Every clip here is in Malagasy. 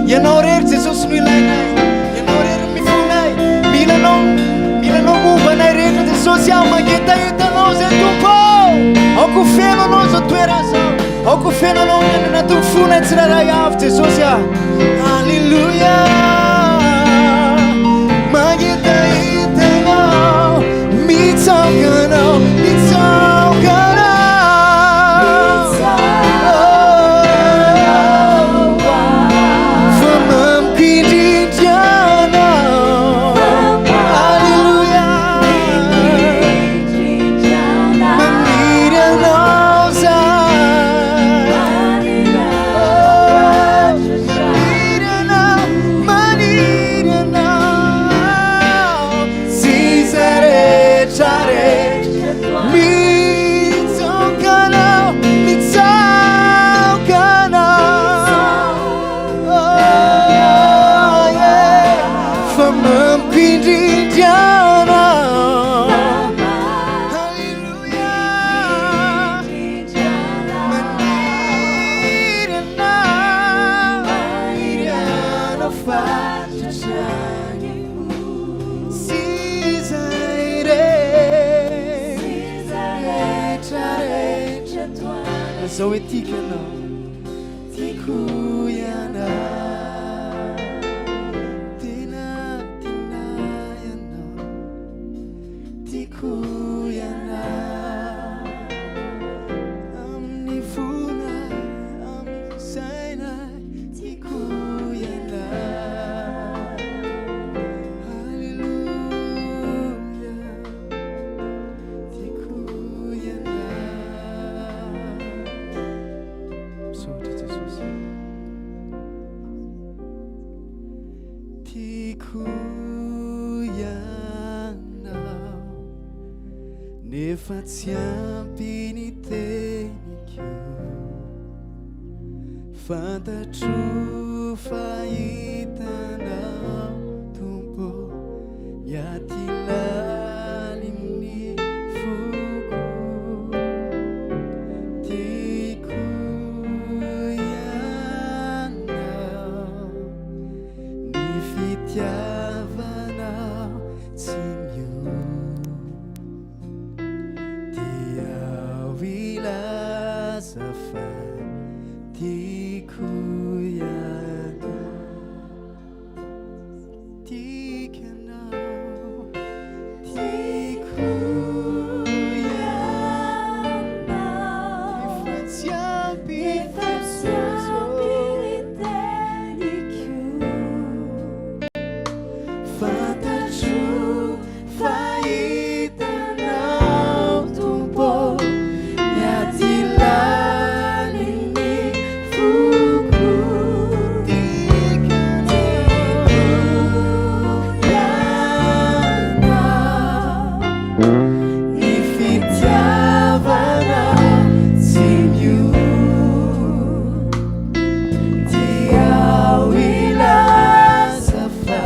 ianao rery Jesosy no ilainay, ianao rery mifonay, milanao momba anay rehetra Jesosy aho mangetahitanao zay tompo, aoko feno anao zao toerana zao, aoko feno anao ny anatin'ny fonay tsiraray avy Jesosy aho. Alleluia, mangetahitanao, mitsaokanao, mitsaokanao, fa mampindrindry anao. Alleluia, maniry anao zay, maniry anao, ziza rehetra rehetra mitsaokanao, fa mampindrindry anao. Alleluia, maniry anao fatratrany ziza rehetra rehetra zao hoe tiako ianao, tiako ianao, tena ianao, tiako ianao, amin'ny fonay, amin'ny sainay, tiako ianao. Alleluia, tiako ianao. Misaotra Jesosy. Tiako ianao, nefa tsy ampy ny teniko, fantatro fahitanao tompo, miaty lalim'ny foko. Tiako ianao, ny fitiavanao tsy tiao ilaza fa tiako ianao, tiako ianao, tiako ianao, efa tsy ampy ny teniko, fantatro fahitanao tompo, miaty lalim'ny foko. Tiako ianao, ny fitiavanao tsy tiao ilaza fa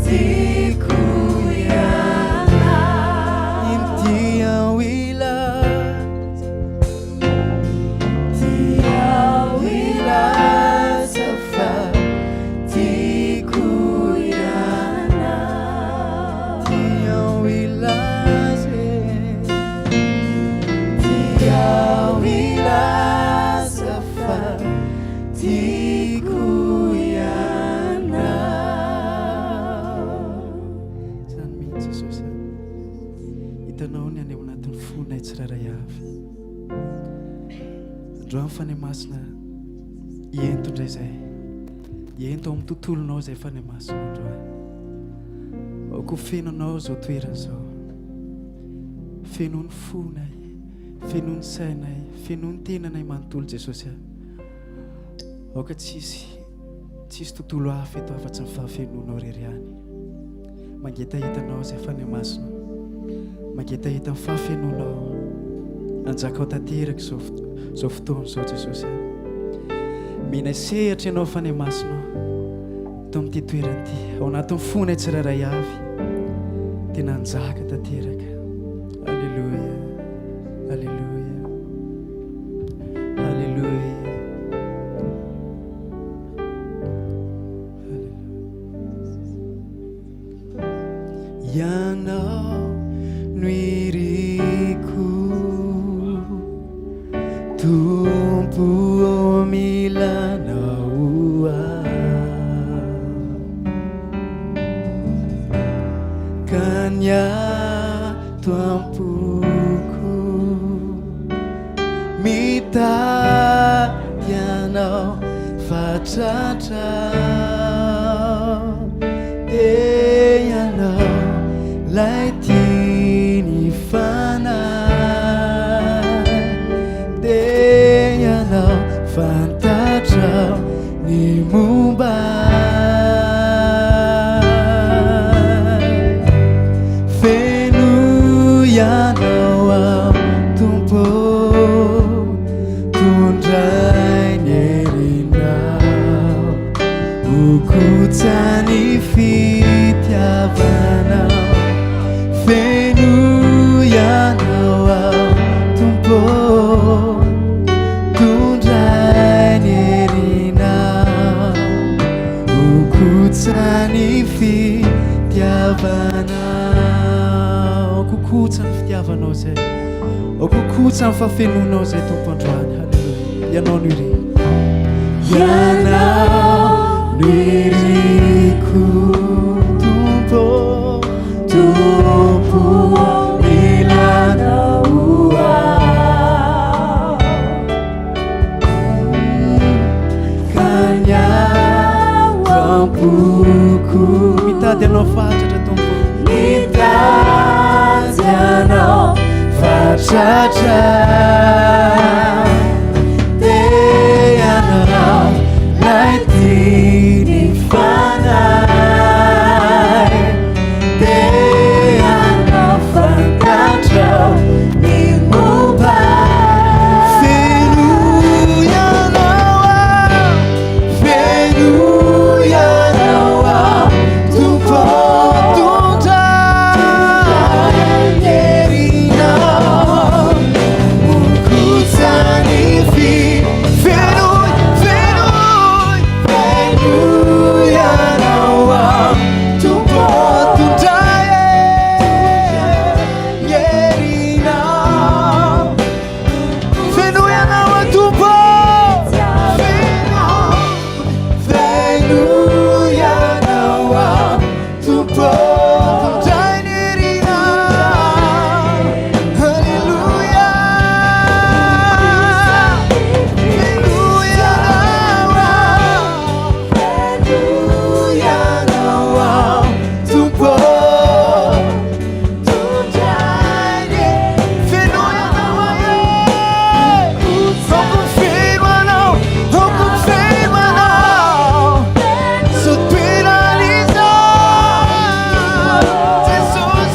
tiako ianao, tiao ilaza fa tiako ianao, tiao ilaza fa tiako ianao. Zany mihitsy Jesosy, hitanao ny any ao anatin'ny fonay tsiraray avy. Androany fany masina iento indray zay, iento amin'ny tontolonao zay fany masina androany. Aoko fenonao zao toerana zao, fenony fonay, fenony sainay, fenony tenanay manontolo Jesosy. Aoka tsisy tontolo hafa eto afa-tsy ny fahafenonao rery ihany. Mangetahitanao zay fany masina, mangetahitan'ny fahafenonao anjakao tanteraka zao fotoana zao Jesosy. Mihina sehatra ianao fany masina tao amin'ity toerana ity, ao anatin'ny fonay tsiraray avy, tena anjaka tanteraka. Alleluia, alleluia, alleluia. ianao noiriko tompo milanao kanyato ampoko mitady ianao fatratra ianao lay tiany fanahy dia ianao fantatra ny momba feno ianao ao tompo tondray ny herinao okotsany fitiavanao feno ianao ao tompo tondray ny herinao okotsany fitiavanao kokotsany fitiavanao zay okokotsany fafenonao zay tompo androany halleluja ianao noiri ianao noiriko tompo tompo milanao kanyato ampoko mitady anao fatratra tompo mitady anao fatratra dia ianao lay tiany fanahy dia ianao fantatra ny momba feno ianao ao tompo tondray ny herinao okotsany feno ianao ao tompo tondray ny herinao feno ianao ao tompo feno ianao ao tompo tondray ny herinao halleluja feno ianao ao tompo tondray ny feno ianao confirma anao so penalizza Jesus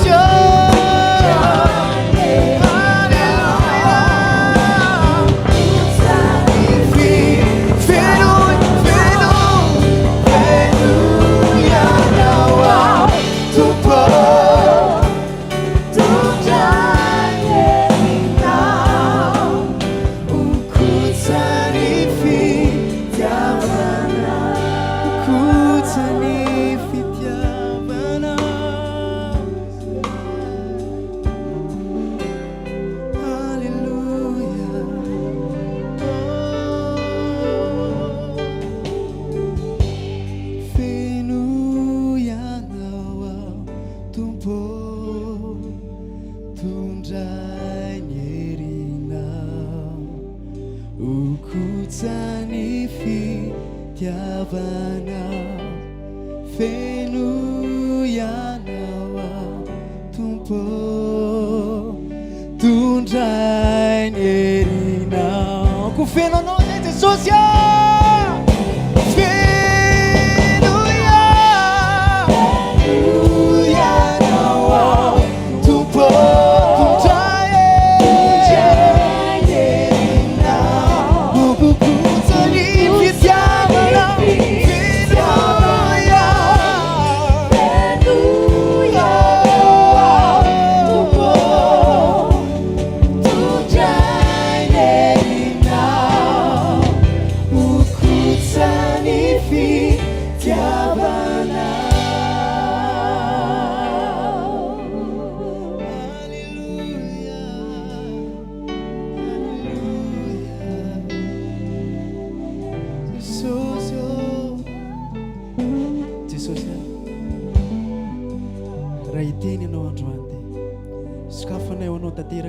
ukutsani fitiavanao feno ianao tompo tondray ny herinao ko feno anao zay Jesosy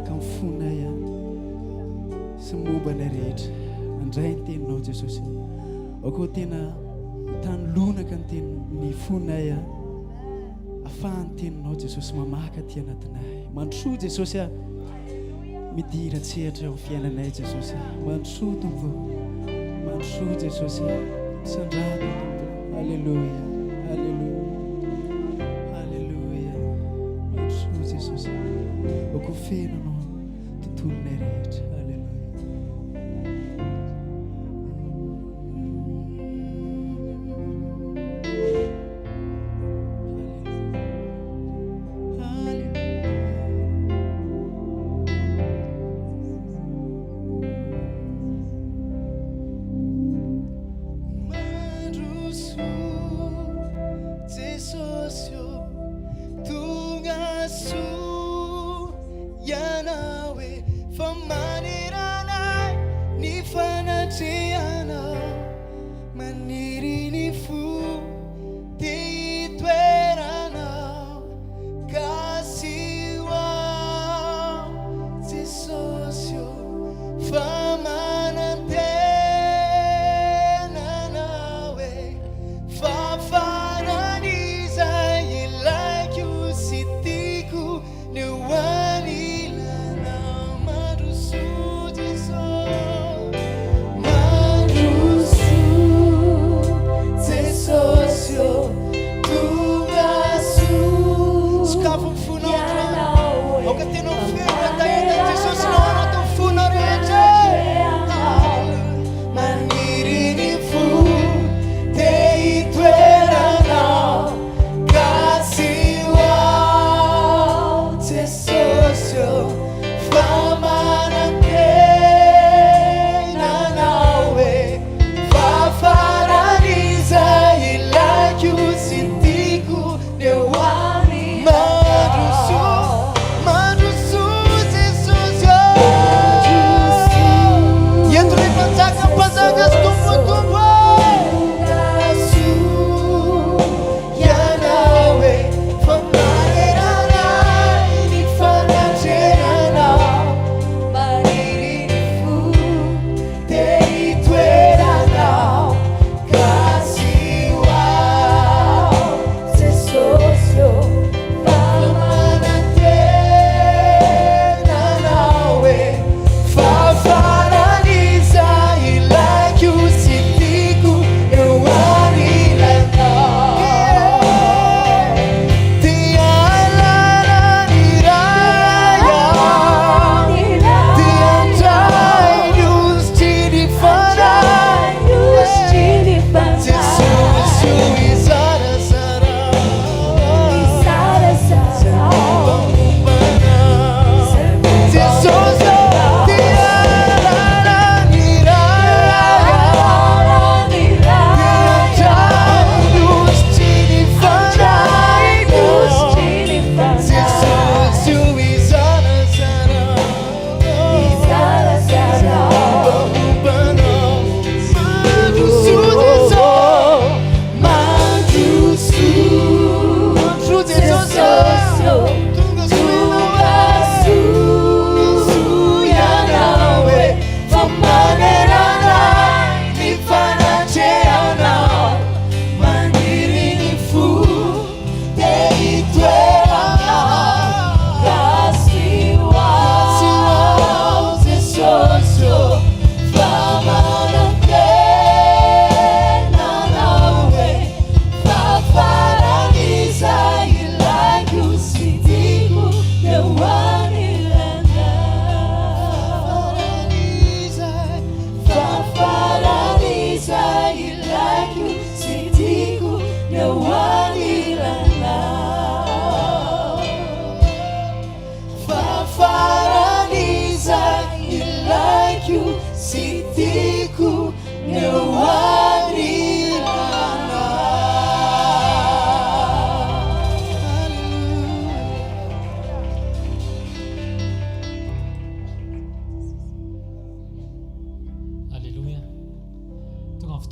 afaka mifonay sy mombana rehetra andray ny teninao Jesosy akoa tena tanylonaka ny fonay afahany teninao Jesosy mamaka ty anatinay mandrosoa Jesosy midira tsehatra amin'ny fiainanay Jesosy mandrosoa tompo mandrosoa Jesosy misandrady tompo halleluja halleluja halleluja mandrosoa Jesosy akoa fenanao tontolonay rehetra halleluja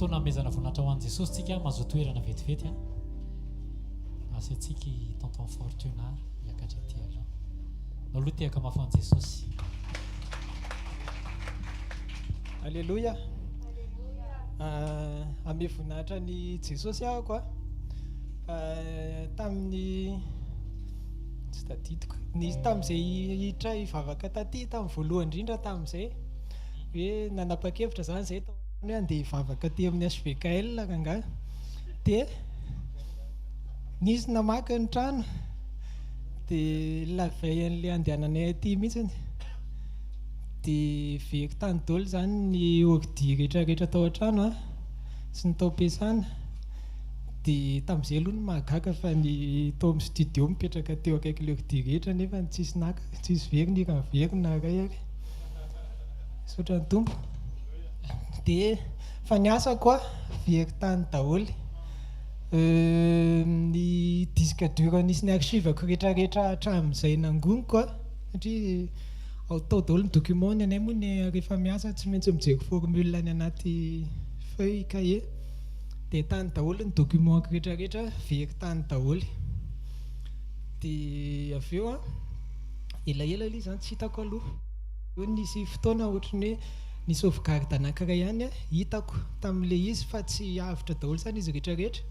fotoana amezana voninahitra ho an'i Jesosy tsika mahazo toerana vetivety asantsika tonton Fortunard miakatra ty aloha. aloha tiaka mafan Jesosy. Alléluia. Ame voninahitra ny Jesosy ahako tamin'ny tsy tadidiko tamin'izay hiditra hivavaka taty tamin'ny voalohany indrindra tamin'izay hoe nanapa-kevitra zany zay tao hoe andeha hivavaka aty amin'ny hvkl rangahy dia nisy namaky ny trano dia lavay an'ilay andehananay aty mihitsiny dia veko tany daholo zany ny ordi rehetrarehetra tao an-trano sy ny tao am-piasana dia tamin'izay aloha ny mahagaga fa ny tao amin'ny studio mipetraka teo akaiky le ordi rehetra nefa tsisy naka tsisy verina irany verina ray ary sotra ny tompo dia fa ny asa koa veko tany daholo ny disque dur nisy ny archivako rehetrarehetra hatramin'izay nangoniko satria ao tao daholo ny document ny anay moa ny rehefa miasa tsy maintsy mijery formule ny anaty feuille cahier dia tany daholo ny document rehetrarehetra veko tany daholo dia avy eo elaela ilay zany tsy hitako aloha eo nisy fotoana ohatrany hoe ny sauvegarde anankiray ihany hitako tamin'ilay izy fa tsy avitra daholo zany izy rehetrarehetra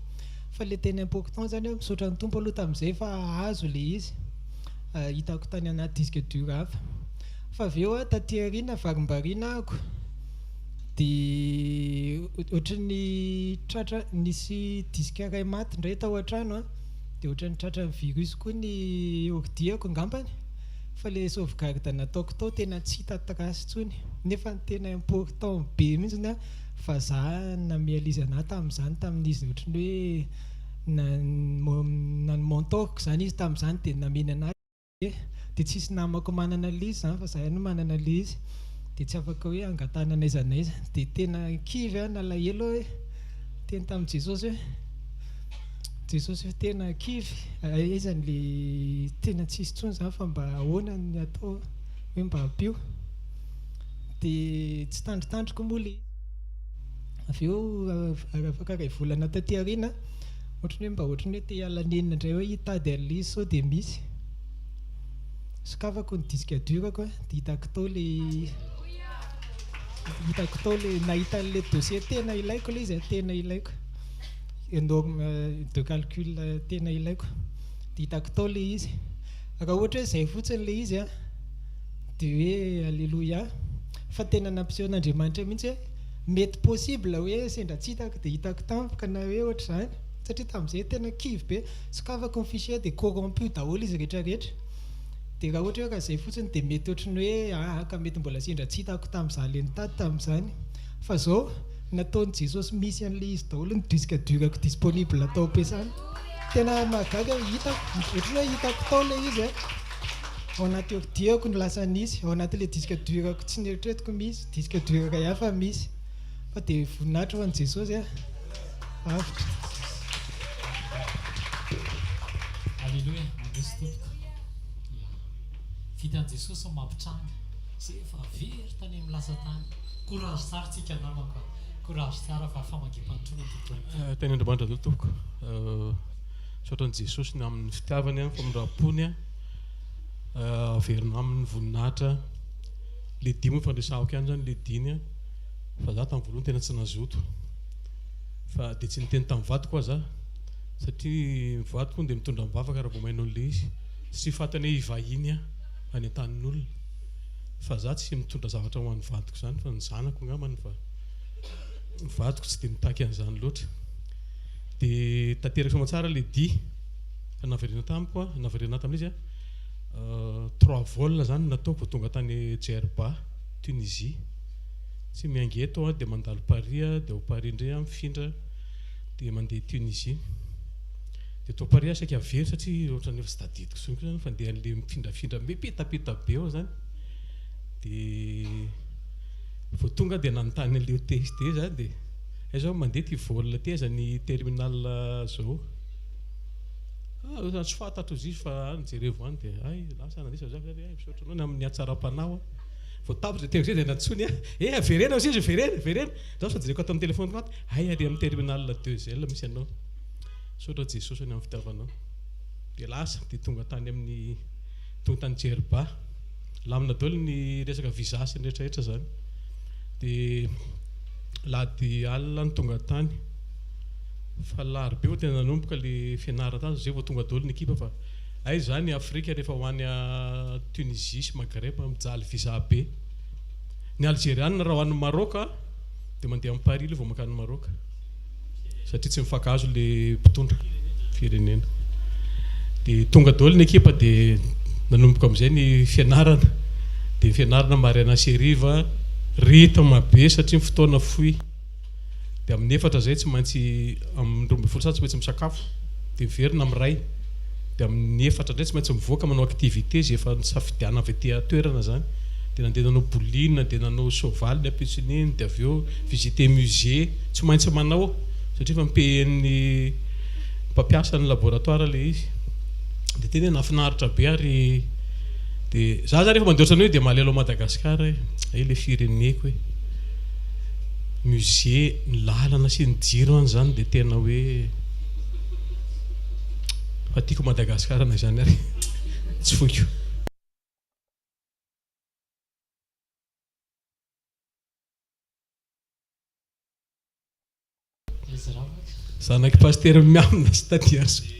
fa le tena important zany misaotra ny tompo aloha tamin'izay fa azo le izy hitako tany anaty disque dur hafa fa avy eo taty aoriana varimbariana ako dia ohatran'ny tratra nisy disque ray maty indray tao an-trano dia ohatran'ny tratra ny virus koa ny ordiako angambany fa le sauvegarde nataoko tao tena tsy hita trasy intsony nefa tena important be mihitsy fa za namializy anahy tamin'izany tamin'izy ohatrany hoe nany mentorko zany izy tamin'izany dia nameny anahy dia tsisy namako manana le izy zany fa za no manana le izy dia tsy afaka hoe angatana n'aiza n'aiza dia tena kivy nalahelo hoe teny tamin'i Jesosy hoe tena kivy aiza le tena tsisy tsony zany fa mba ahoana ny atao hoe mba ampio dia tsy tandritandriko moa le avy eo afaka ray volana taty aoriana ohatrany hoe mba ohatrany hoe te hialanenina indray hoe hitady an'le izy sao dia misy sokafako ny disque durako dia hitako tao le nahita an'le dossier tena ilaiko le izy tena ilaiko norme de calcul tena ilaiko dia hitako tao le izy raha ohatra hoe izay fotsiny le izy dia hoe alléluia fa tena nampiseho an'Andriamanitra mihitsy hoe mety possible hoe sendra tsy hitako dia hitako tampoka na hoe ohatra zany satria tamin'izay tena kivy be sokafako ny fichier dia corrompu daholo izy rehetrarehetra dia raha ohatra hoe raha izay fotsiny dia mety ohatrany hoe ka mety mbola sendra tsy hitako tamin'izany le nitady tamin'izany fa zao nataon'i Jesosy misy an'le izy daholo ny disque durako disponible atao am-piasana tena mahagaga hitako ohatrany hoe hitako tao le izy ao anaty ordiako no lasa nisy ao anaty le disque durako tsy nieritreretiko misy disque dur ray hafa misy fa dia voninahitra ho an'i Jesosy avitra. Alléluia, mandresy tompoko. Vitan'i Jesosy ny mampitranga zay efa very tany amin'ny lasa tany. Courage tsara tsika namako, courage tsara fa famangim-pantrona tontolo. Teny Andriamanitra daholo tompoko. Saotran'i Jesosy ny amin'ny fitiavany famindrapony averina amin'ny voninahitra le dimy fandresahako ihany zany le diny fa za tamin'ny voalohany tena tsy nazoto fa dia tsy niteny tamin'ny vadiko aza satria vadiko dia mitondra mivavaka raha vao mainao le izy tsy fatany hoe hivahiny any an-tanin'olona fa za tsy mitondra zavatra ho an'ny vadiko zany fa ny zanako ngamany fa ny vadiko tsy dia mitaky an'izany loatra dia tanteraka somatsara le di fa naverina tamiko naverina tamin'izy 3 vol zany nataoko vao tonga tany Djerba Tunisie tsy miangeto dia mandalo Paris dia ao Paris indray mifindra dia mandeha Tunisie dia tao Paris saika avery satria ohatrany efa tsy tadidiko soniko zany fa ndeha an'le mifindrafindra mipetapeta be ao zany dia vao tonga dia nanontany an'le hôtesse dia zany dia zao mandeha ty vol teza ny terminal zao tsy fantatro izy fa nijerevo any dia lasa nandesa za misaotranao ny amin'ny hatsaram-panao vao tapitra teo zay dia nantsony averena izy verena za fa jereko ato amin'ny telefony ato ary amin'ny terminal 2L misy anao saotra Jesosy any amin'ny fitiavanao dia lasa dia tonga tany amin'ny tonga tany Jerba lamina daholo ny resaka visa sy ny rehetrarehetra zany dia lady alina ny tonga tany fa larobe vao tena nanomboka le fianarana tany zay vao tonga daholo ny ekipa fa ay zany Afrika rehefa ho any Tunisie sy Maghreb mijaly visa be ny Algériana raha ho any Maroc dia mandeha amin'ny Paris vao makany Maroc satria tsy mifankahazo le mpitondra firenena dia tonga daholo ny ekipa dia nanomboka amin'izay ny fianarana dia ny fianarana maraina sy hariva rythme be satria ny fotoana fohy dia amin'ny 4 zay tsy maintsy amin'ny 12 tsy maintsy misakafo dia miverina amin'ny ray dia amin'ny 4 ndray tsy maintsy mivoaka manao activité zay efa nisafidiana avy aty toerana zany dia nandeha nanao bouline nandeha nanao soavaly ny ampisininy dia avy eo visiter musée tsy maintsy manao satria efa mipehan'ny mpampiasa ny laboratoire le izy dia tena nahafinaritra be ary dia za zany rehefa mandeha ohatrany hoe dia malelo Madagasikara ay le fireneko hoe musée ny lalana sy ny jiro any zany dia tena hoe fa tiako Madagasikara na izany ary tsy foiko zanaka pasteur miamina sy tadiaso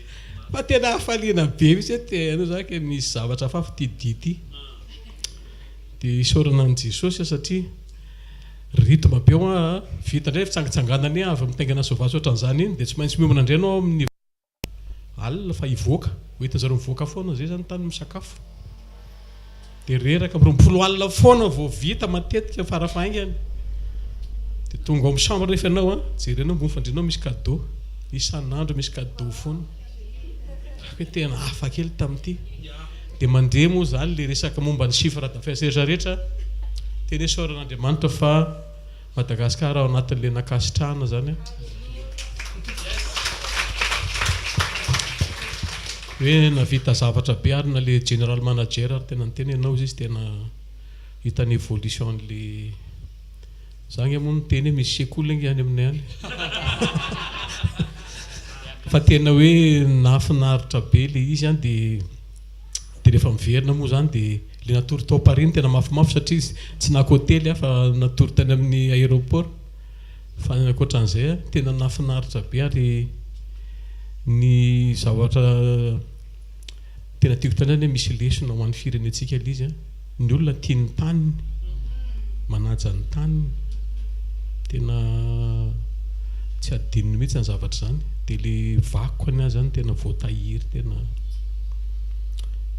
fa tena hafaliana be misy tena zaka misy zavatra hafafa tidity dia isaorana an' Jesosy satria rythme be vita indray fitsangantsanganany avy mitaingana soavaly ohatran'izany iny dia tsy maintsy miomana indray anao amin'ny alina fa hivoaka hoentin-zareo mivoaka foana zay zany tany misakafo dia reraka 20 alina foana vao vita matetika farafahaingany dia tonga ao amin'ny chambre rehefa ianao jerenao mbony fandrinao misy cadeau isan'andro misy cadeau foana hoe tena hafa kely tamin'ity dia mandeha moa zany le resaka momba ny chiffre d'affaires rehetrarehetra tena soran'Andriamanitra fa Madagasikara ao anatin'le nakasitrahana zany hoe navita zavatra be ary na le general manager ary tena ny tena ianao izy tena hitany évolution le zany moa ny teny hoe misy sekoly any aminay any fa tena hoe nahafinaritra be le izy dia rehefa miverina moa zany dia le natory tao Paris tena mafimafy satria tsy nakotely fa natory tany amin'ny aéroport fa ankoatran'izay tena nahafinaritra be ary ny zavatra tena tiako tany hoe misy lesona ho an'ny firenentsika le izy ny olona tia ny taniny manaja ny taniny tena tsy adininy mihitsy ny zavatra zany dia le vakoka any azy zany tena voatahiry tena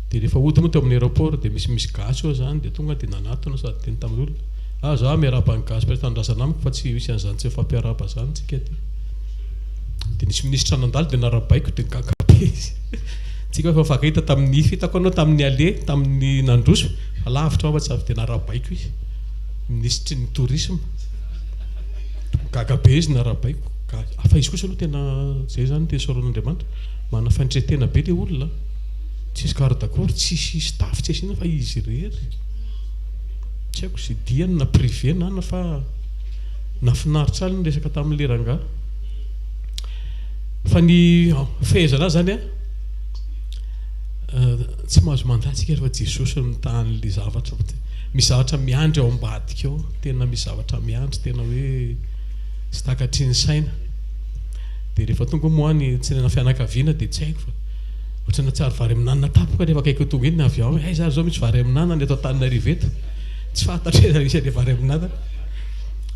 dia rehefa ody moa teo amin'ny aéroport dia misy gasy eo zany dia tonga dia nanatona sady teny tamin'olona za miaraba ny gasy mpitandrasana amiko fa tsy misy an'izany tsy efa mpiaraba zany tsika ty dia nisy ministra nandalo dia narabaiko dia nikakabe izy tsika efa fakahita tamin'ny fitako anao tamin'ny ale tamin'ny nandroso alavitra fa tsy avy dia narabaiko izy ministry ny tourisme gagabe izy narabaiko afa izy kosa aloha tena zay zany tena soran'Andriamanitra mana faintretena be le olona tsisy garde-corps tsisy staff tsy asiana fa izy rery tsy haiko sy diany na privé na fa nafinaritra ny resaka tamin'le rangahy fa ny fehezana zany tsy mahazo mandatsika rehefa Jesosy mitan'le zavatra misy zavatra miandry ao ambadika ao tena misy zavatra miandry tena hoe sy takatry ny saina dia rehefa tonga moa ny tsinana fianakaviana dia tsy haiko fa ohatrana tsy ary vary amin'anana tapoka rehefa akaiky tonga iny avy ao ay za zao misy vary amin'anana ny eto Antananarivo eto tsy fantatra misy le vary amin'anana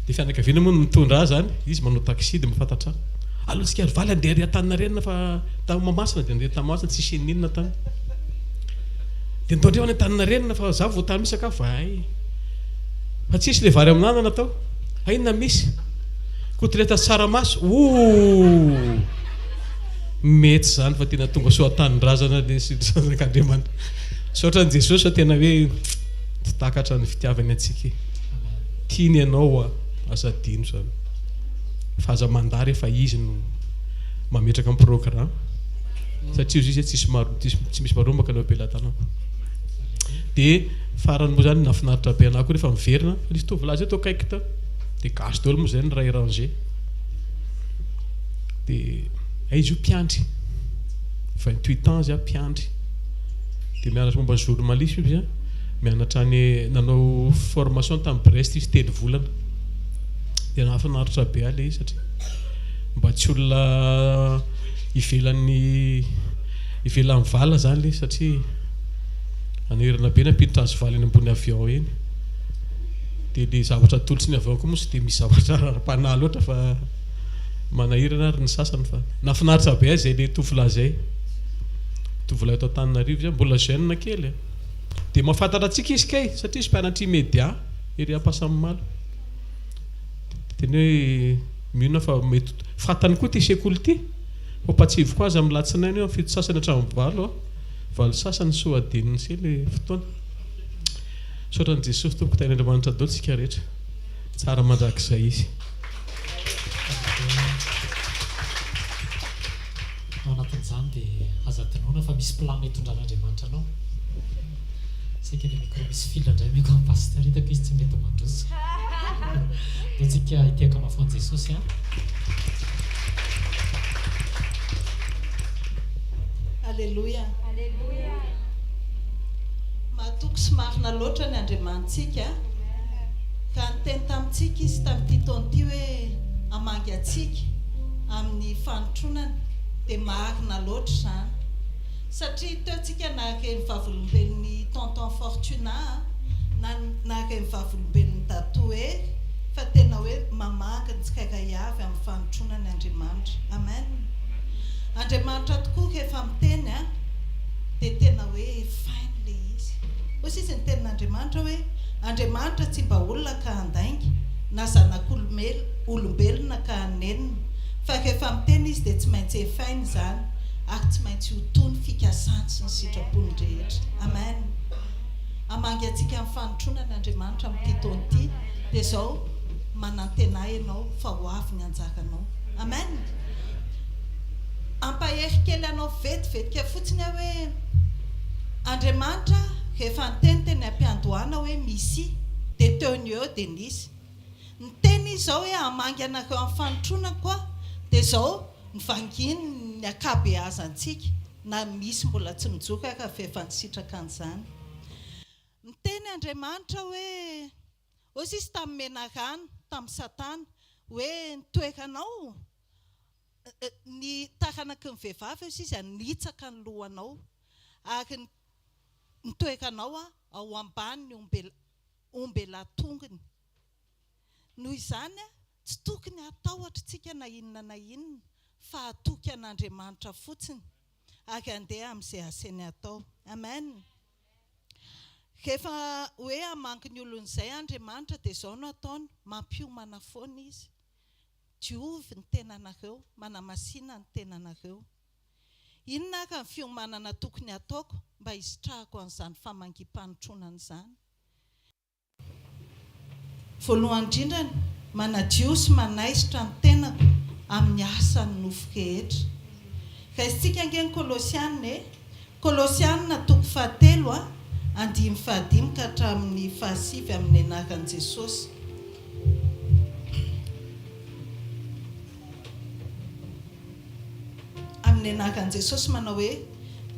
dia fianakaviana moa mitondra azy zany izy manao taxi dia mafantatra aloha tsika ary valy andeha ary Antaninarenina fa tany Mahamasina dia andeha Mahamasina tsy isinina tany dia nitondreo any Antaninarenina fa za vao tany misy sakafo ay fa tsisy le vary amin'anana tao aina misy kotileta tsaramaso mety zany fa tena tonga soa tanindrazana le sirak'Andriamanitra saotran'i Jesosy fa tena hoe tsy takatra ny fitiavany antsika tiany ianao asa dino zany fa aza mandary efa izy no mametraka amin'ny programa satria izy tsy misy marombaka leo ampelantanako dia farany moa zany nafinaritra be anahy koa rehefa miverina nisy tovolahy zay tao akaiky tao dia gasy daholo moa zay ny ray ranger dia izy io mpiandry 28 ans izy mpiandry dia mianatra momba ny journalisme izy mianatra ny nanao formation tamin'ny Brest izy 3 volana dia nahafinaritra be ilay izy satria mba tsy olona ivelan'ny vala zany ilay satria anerina be nampiditra azy vala eny ambony avion eny dia le zavatra tolotsy ny avion koa moa sy dia misy zavatra ara-panahy loatra fa manahirana ary ny sasany fa nafinaritra be azy zay le tovolahy zay tovolahy eto Antananarivo zay mbola jeune kely dia mahafantatra antsika izy kay satria izy mpianatra immédiat ery Ampasamalo teny hoe mino fa mety fantany koa ty sekoly ty fa patsivo koa azy amin'ny latsinainy eo fito sasany hatramin'ny valo sasany soadininy se le fotoana saotran'i Jesosy tompoko tain'Andriamanitra daholo tsika rehetra tsara mandrakizay izy ao anatin'izany dia aza tinoana fa misy plan hitondran'Andriamanitra anao sika le micro misy fila indray miko amin'ny pasteur hitako izy tsy mety mandroso dia tsika hitiaka mafon'i Jesosy a Alléluia. Mahatoky sy marina loatra ny Andriamanitsika ka nyteny tamintsika izy tamin'ity taona ity hoe hamangy atsika amin'ny fanotronana dia marina loatra izany satria teotsika nahaka ny vavolombelon'ny tonton Fortuna nahaka ny vavolombelon'ny Tatoe fa tena hoe mamanga ny tsikakayavy amin'ny fanotronany Andriamanitra. Amen. Andriamanitra tokoa rehefa miteny dia tena hoe fainy le izy. Ozy izy ny tenin'Andriamanitra hoe Andriamanitra tsy mba olona ka handainga na zanak'olombelona ka hanenina fa rehefa miteny izy dia tsy maintsy efainy izany ary tsy maintsy ho toy ny fikasany sy ny sitrapony rehetra. Amen. Hamangy antsika amin'ny fanotronany Andriamanitra amin'ity taona ity dia izao manantena ianao fa ho avy ny anjaranao. Amen. Ampahery kely anao vetivetika fotsiny hoe Andriamanitra rehefa niteny ampiandohana hoe misy dia teony eo dia nisy. Ny teny izao hoe hamangy anareo amin'ny fanotrona koa dia izao nivanginy ny akabeazantsika na misy mbola tsy mijoka ka efa nisitraka an'izany. Niteny Andriamanitra hoe ozy izy tamin'ny menarana tamin'ny Satana hoe nitoeranao ny taranaky ny vehivavy izy anitsaka ny lohanao ary nitoeranao ao ambany ny ombelatongony. Noho izany tsy tokony atahotritsika na inona fa atoky an'Andriamanitra fotsiny ary andeha amin'izay aseny atao. Amen. Rehefa hoe hamangy ny olon'izay Andriamanitra dia izao no ataony mampiomana foana izy. Diovy ny tenanareo, manamasina ny tenanareo. Inona ka ny fiomanana tokony ataoko mba hisitrahako an'izany famangim-panotronana izany? Voalohany indrindrany manadio sy manaisitra ny tenako amin'ny asan'ny nofo rehetra. Raisitsika angeny Kolosianina toko 7 1:5 ka hatramin'ny 7 amin'ny anaran'i Jesosy. Amin'ny anaran'i Jesosy manao hoe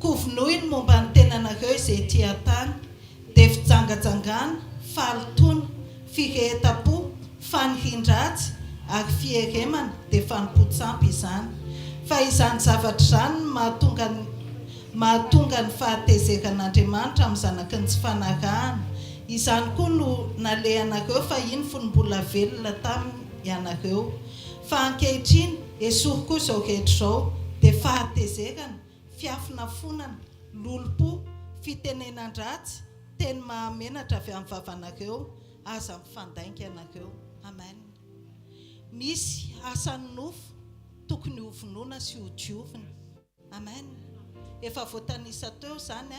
kovonoy ny momba ny tenanareo izay ety an-tany dia fijangajangana, falotona, firehetam-po, fanihin-dratsy ary fieremana dia fanompo-tsampy izany. Fa izany zavatra izany mahatonga ny fahatezeran'Andriamanitra amin'ny zanaky ny tsy fanarahana. Izany koa no nalehanareo fa iny fonombola velona tamin'ny ianareo. Fa ankehitriny esory koa izao rehetra izao dia fahatezerana, fiafinafonana, lolo-po, fitenenan-dratsy, teny mahamenatra avy amin'ny vavanareo aza mifandainga ianareo. Amen. Misy asan'ny nofo tokony hovonoina sy ho diovina. Amen. Efa voatanisa teo izany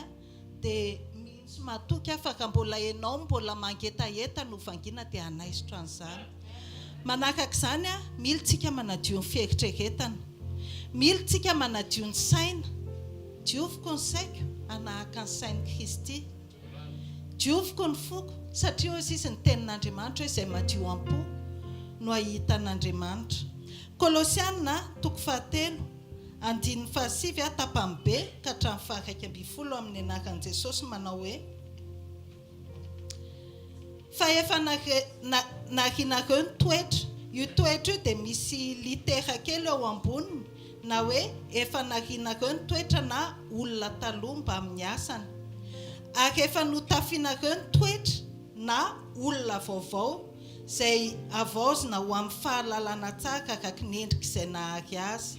dia misy matoky fa ka mbola enao mbola mangetaheta no vangina dia anaisitra an'izany. Manaraka izany militsika manadio ny fieritreretana, militsika manadio ny saina. Dioviko ny saiko anahaka ny sain'i Kristy. Dioviko ny foko satria hoy izy ny tenin'Andriamanitra izay madio am-po no ahita an'Andriamanitra. Kolosianina toko 7 andiny fahasivy tapambe ka hatramin'ny faharaiky amby folo amin'ny anaran'i Jesosy manao hoe fa efa narinareo ny toetra io toetra io dia misy litera kely eo amboniny na hoe efa narinareo ny toetra na olona taloha mba amin'ny asany ary efa notafinareo ny toetra na olona vaovao izay avaozina ho amin'ny fahalalana tsara araka ny endrika izay nahary azy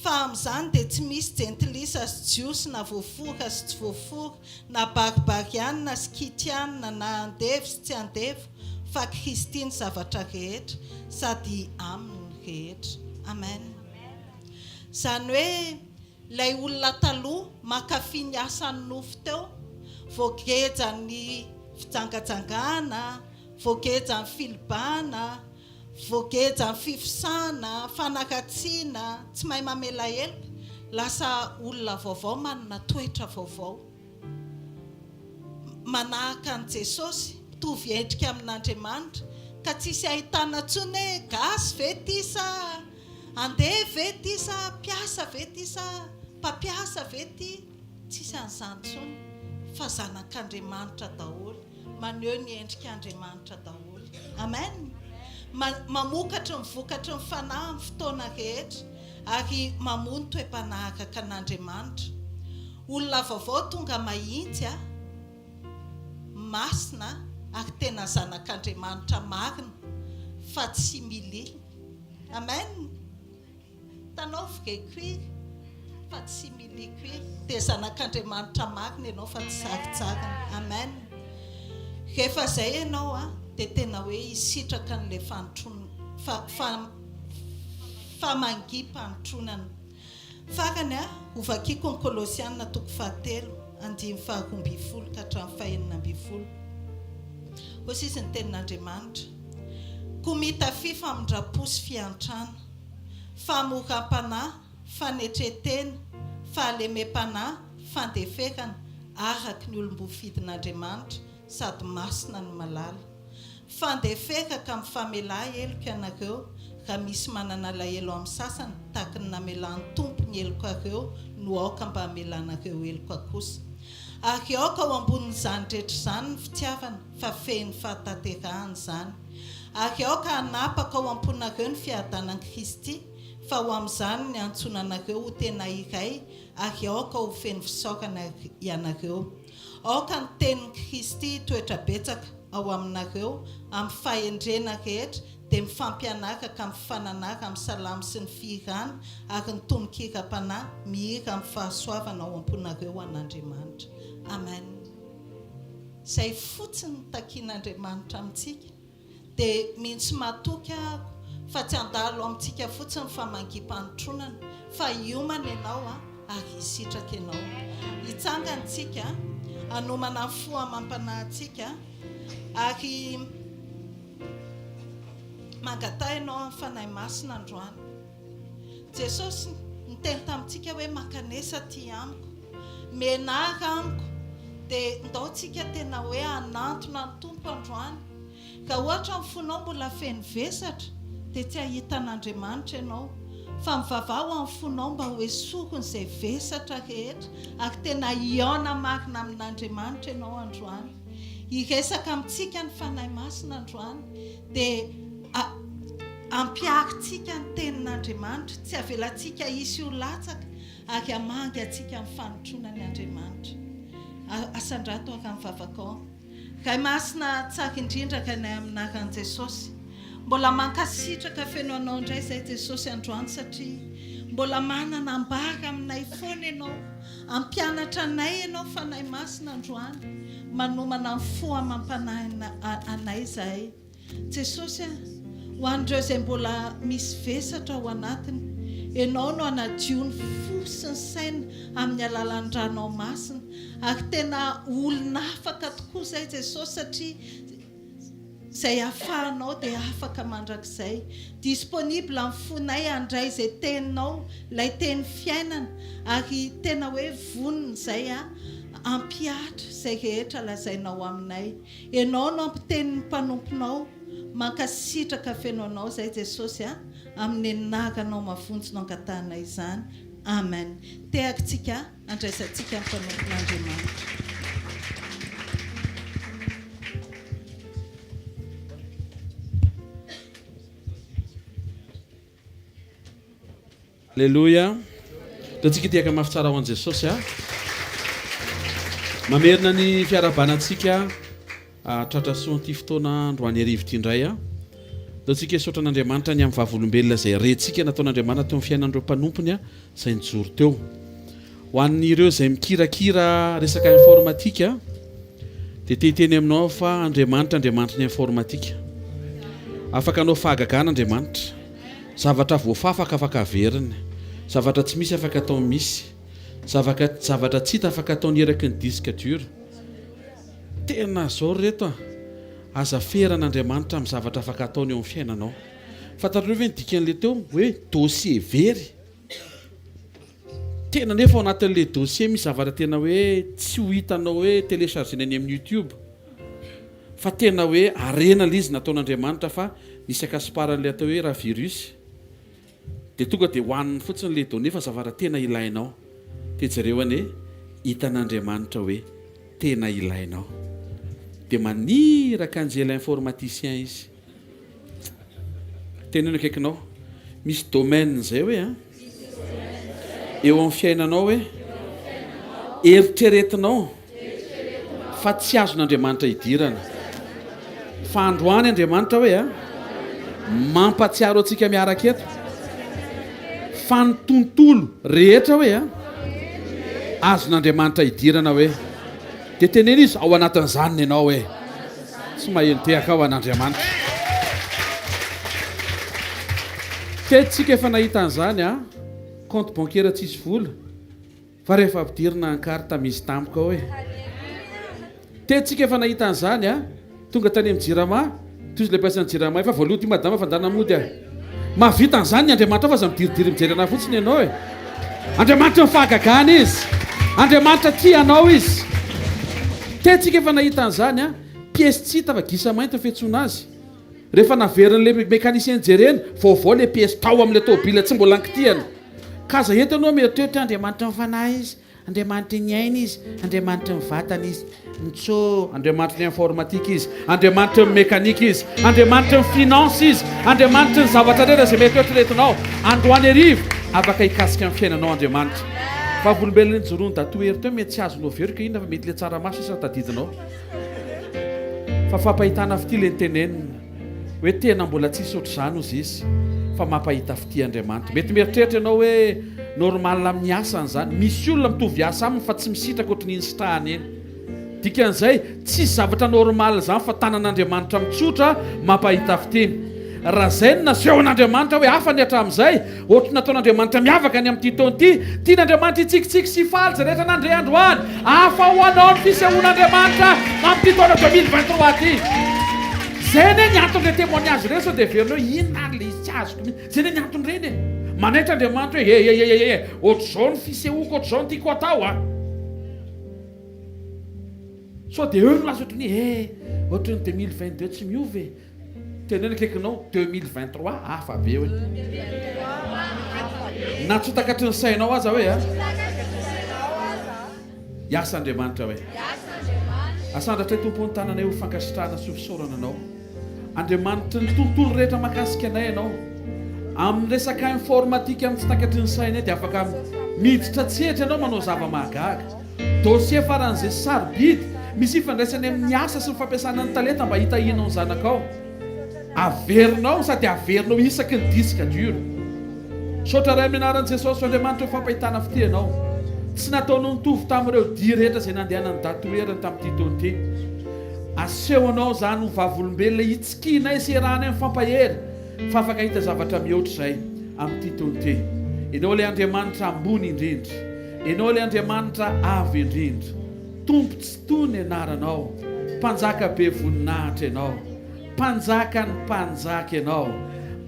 fa amin'izany dia tsy misy jentilisa sy jiosy na voafora sy tsy voafora na baribarianina sy kitianina na andevy sy tsy andevy fa Kristy ny zavatra rehetra sady aminy rehetra. Amen. Izany hoe ilay olona taloha mankafy ny asan'ny nofo teo, voageja ny fijangajangana, voageja ny filibana, voageja ny fifisana, fanakatsiana, tsy mahay mamela helika, lasa olona vaovao manana toetra vaovao. Manahaka an Jesosy, mitovy endrika amin'Andriamanitra, ka tsisy ahitana tsony hoe gasy ve ty sa andeha ve ty sa mpiasa ve ty sa mpampiasa ve ty, tsisy an'izany tsony fa zanak'Andriamanitra daholo, maneho ny endrik'Andriamanitra daholo. Amen. Mamokatra mivokatra ny fanahy amin'ny fotoana rehetra ary mamono toe-panahaka an'Andriamanitra. Olona vaovao tonga mahitsy masina ary tena zanak'Andriamanitra marina fa tsy milina. Amen. Tanao hvkl fa tsy milina dia zanak'Andriamanitra marina ianao fa tsy saritsarina. Amen. Rehefa izay ianao dia tena hoe hisitraka n'ilay famangim-panotronana. Farany ovakiko ny Kolosianina 3:1-12 ka hatramin'ny 4:1. Hoy izy ny tenin'Andriamanitra: koa mitafy famindrapo sy fiantrana, famoram-panahy, fanetretena, fahalemem-panahy, fandeferana araka ny olom-bofidin'Andriamanitra sady masina ny malala. Fandeferaka amin'ny famela heloko ianareo raha misy manana lahelo amin'ny sasany tahaka ny namelan'ny tompo ny heloko areo no aoka mba hamelanareo heloko kosa. Ary aoka ao ambonin'izany rehetra izany ny fitiavana fa fehiny fahatanterahana izany. Ary aoka hanapaka ao amponareo ny fiadanan'i Kristy fa ho amin'izany ny antsonanareo ho tena iray ary aoka ho feno fisaorana ianareo. Aoka ny tenin'i Kristy toetra betsaka ao aminareo amin'ny fahendrena rehetra dia mifampianaraka amin'ny fananara amin'ny salamo sy ny fihirana ary ny tononkira-panahy mihira amin'ny fahasoavana ao amponareo an'Andriamanitra. Amen. Izay fotsiny takian'Andriamanitra amintsika dia mihitsy matoky fa tsy handalo amintsika fotsiny famangim-panotronana fa hiomana ianao ary hisitraka ianao. Hitsangantsika hanomana ny fohamam-panahintsika ary mangatà ianao amin'ny fanahy masina androany. Jesosy niteny tamintsika hoe mankanesa ty amiko, menaka amiko, dia ndaontsika tena hoe hanantona ny tompo androany. Ka ohatra ny fonao mbola feno vesatra dia tsy ahitan'Andriamanitra ianao, fa mivavao amin'ny fonao mba ho esorony izay vesatra rehetra ary tena hiaona marina amin'Andriamanitra ianao androany. Hiresaka amintsika ny fanahy masina androany dia ampiarintsika ny tenin'Andriamanitra, tsy avelantsika hisy ho latsaka ary hamangy antsika amin'ny fanotronan'ny Andriamanitra. Asandrato ary amin'ny vavakao. Ray masina tsara indrindra ka nay aminaran'i Jesosy. Mbola mankasitraka feno anao indray izay Jesosy androany satria mbola manana ambara aminay foana ianao, ampianatra anay ianao fanahy masina androany, manomana ny fohamam-panahy anay izahay. Jesosy ho an'ireo izay mbola misy vesatra ao anatiny, ianao no hanadio ny fo sy ny saina amin'ny alalan'ny ranao masina ary tena olona afaka tokoa izay Jesosy satria izay ahafahanao dia afaka mandrakizay. Disponible amin'ny fonay handray izay teninao, ilay teny fiainana ary tena hoe vonona izay ampiatra izay rehetra lazainao aminay. Ianao no ampitenin'ny mpanomponao, mankasitraka feno anao izay Jesosy amin'ny anaranao mavonjy no angatanay izany. amen. Teakintsika andraisantsika amin'ny fanompon'Andriamanitra. Alleluia. Tatsika tiaka mafy tsara ho an' Jesosy a. Mamerina ny fiarabanantsika tratra soa ty fotoana androany arivotra indray a. Tatsika isotra an'Andriamanitra ny amin'ny vavolombelona izay rentsika nataon'Andriamanitra teo amin'ny fiainan'ireo mpanompony a izay nijoro teo. Ho an'ireo izay mikirakira resaka informatika dia tehiteny aminao fa Andriamanitra ny informatika. Afaka anao fahagagana Andriamanitra. Zavatra voafafaka afaka averiny. Zavatra tsy misy afaka atao misy. Zavatra tsy hita afaka atao eraky ny disque dur. Tena zao reto a. Aza feran'Andriamanitra amin'ny zavatra afaka ataony eo amin'ny fiainanao. Fantareo ve ny dikan'ilay teo hoe dossier very. Tena nefa ao anatin'ilay dossier misy zavatra tena hoe tsy ho hitanao hoe télécharger any amin'ny YouTube. Fa tena hoe arena l'izy nataon'Andriamanitra fa nisy akasiparan'ilay atao hoe raha virus. Dia tonga dia hohaniny fotsiny ilay données fa zavatra tena ilainao. Dia jereo ane hitan'Andriamanitra hoe tena ilainao. Dia maniraka anjela informaticien izy. Teneno akaikinao misy domaine zay hoe a eo amin'ny fiainanao hoe eritreretinao fa tsy azon'Andriamanitra hidirana. Fa androany Andriamanitra hoe a mampatsiaro antsika miaraka eto fa ny tontolo rehetra hoe a azon'Andriamanitra hidirana hoe. Dia tenena izy ao anatin'izany ianao hoe tsy maheno tehaka ao an'Andriamanitra. Tentsika efa nahita an'izany a compte bancaire tsisy vola fa rehefa ampidirina ny carte misy tampoka hoe. Tentsika efa nahita an'izany a tonga tany amin'ny jirama toy izy ilay pasan'ny jirama efa voaloha ty madama fa ndana mody a. Mavita an'izany ny Andriamanitra fa aza midiridiry mijery anahy fotsiny ianao e. Andriamanitra mifahagagana izy. Andriamanitra tia anao izy. Tentsika efa nahita an'izany a pièce tsy hita fa gisa mainty fiantsoana azy. Rehefa naverin'ilay mécanicien jereny vaovao ilay pièce tao amin'ilay tômôbila tsy mbola ankitiany. Ka za eto anao mieritreritry Andriamanitra mifanahy izy. Andriamanitra ny aina izy. Andriamanitra ny vatana izy. Nitsô Andriamanitra ny informatika izy. Andriamanitra ny mekanika izy. Andriamanitra ny finance izy. Andriamanitra ny zavatra rehetra izay mety eritreretinao. Androany arivo afaka hikasika amin'ny fiainanao Andriamanitra. Fa volombelona ny jorony tatoery teo mety tsy azonao verika ina fa mety le tsaramaso isa tadidinao. Fa fampahitana fity le nitenenina hoe tena mbola tsisy ohatr'izany ozy izy fa mampahita fity Andriamanitra. Mety mieritreritra ianao hoe normal amin'ny asany zany. Misy olona mitovy asa aminy fa tsy misitraka ohatran'iny sitrahany eny. Dikan'izay tsy zavatra normal zany fa tanan'Andriamanitra mitsotra mampahita fitiny. Raha zay no naseho an'Andriamanitra hoe hafa ny hatramin'izay ohatry nataon'Andriamanitra miavaka ny amin'ny taona ity. Tian'Andriamanitra hitsikitsiky sy faly zay rehetra nandre androany. Hafa ho anao ny fisehoan'Andriamanitra amin'ny taona 2023 ty. Zay ne ny antony le témoignage reny sao dia verinao inona le izy tsy azoko mihitsy. Zay ne ny antony reny e. Manaitra Andriamanitra hoe ohatr'izao ny fisehoako ohatr'izao ny tiako atao a. Sao dia eo no laza ohatry ny ohatry ny 2022 tsy miovy e. Tenena akaikinao 2023 hafa be hoe. Na tsy takatry ny sainao aza hoe a. Iasa Andriamanitra hoe. Asandratray tompony tananay ho fankasitrahana sy fisaorana anao. Andriamanitra ny tontolo rehetra makasika anay ianao. Amin'ny resaka informatika amin'ny tsy takatry ny sainay dia afaka miditra tsetra ianao manao zava-mahagaga. Dossier faran'izay sarobidy misy ifandraisany amin'ny asa sy ny fampiasana ny talenta mba hitahinao ny zanakao. Averinao sady averinao isaky ny disque dur. Sotra ray amin'ny anaran'i Jesosy Andriamanitra ho fampahitana fity ianao. Tsy nataonao nitovy tamin'ireo dia rehetra izay nandehanany datoerany tamin'ity taona ity. Asehonao zany ho vavolombelona hitsikina iserana amin'ny fampahery fa afaka hita zavatra mihoatra izay amin'ity taona ity. Ianao ilay Andriamanitra ambony indrindra. Ianao ilay Andriamanitra avo indrindra. Tompo tsy tony anaranao. Mpanjaka be voninahitra ianao. Mpanjaka ny mpanjaka ianao.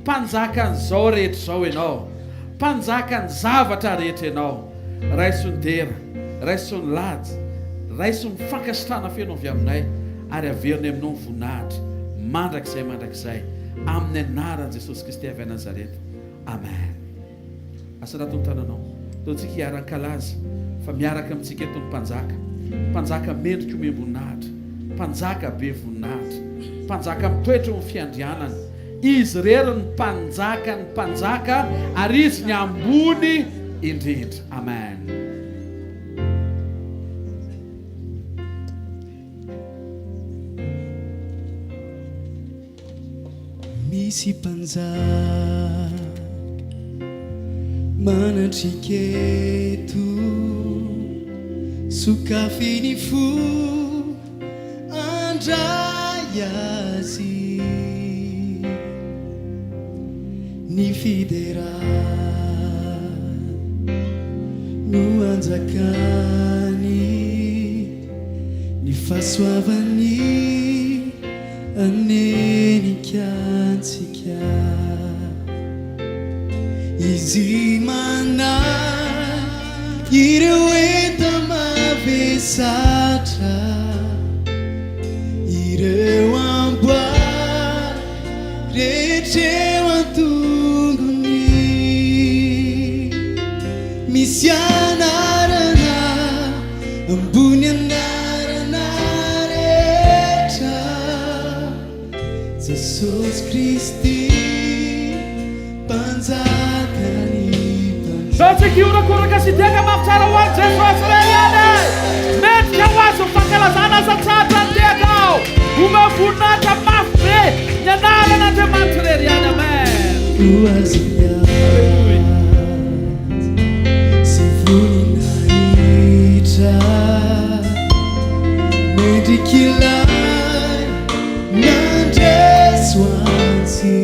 Mpanjaka n'izao rehetra izao ianao. Mpanjaka ny zavatra rehetra ianao. Raiso ny dera, raiso ny lady, raiso ny fankasitrahana feno avy aminay ary averiny aminao ny voninahitra mandrakizay amin'ny anaran'i Jesosy Kristy avy a Nazareta. Amen. Asa raha tony tananao taontsika hiaran-kalaza fa miaraka amintsika eto ny mpanjaka mendrika omem-boninahitra, mpanjaka be voninahitra, mpanjaka mitoetra ny fiandrianana. Izy rery ny mpanjaka ary izy ny ambony indrindra. Amen. Misy mpanjaka manatriketo sokafiny fo andray azy ny fidera no anjakany ny fahasoavany anenikansika izy manay ireo enta mavesatra ireo amboa rehetreo antongony misy anarana ambony anarana rehetra Jesosy Kristy mpanjakany Satsika ora koraka sy diaka mafitsara ho an'i Jesosy reheany mendrika ho azy ny fankalazana satsatra ny diaka ao omavoninahitra mafy be ny anaran'Andriamanitra reheany. Amen. sy voninahitra mendrikilay nandreso antsy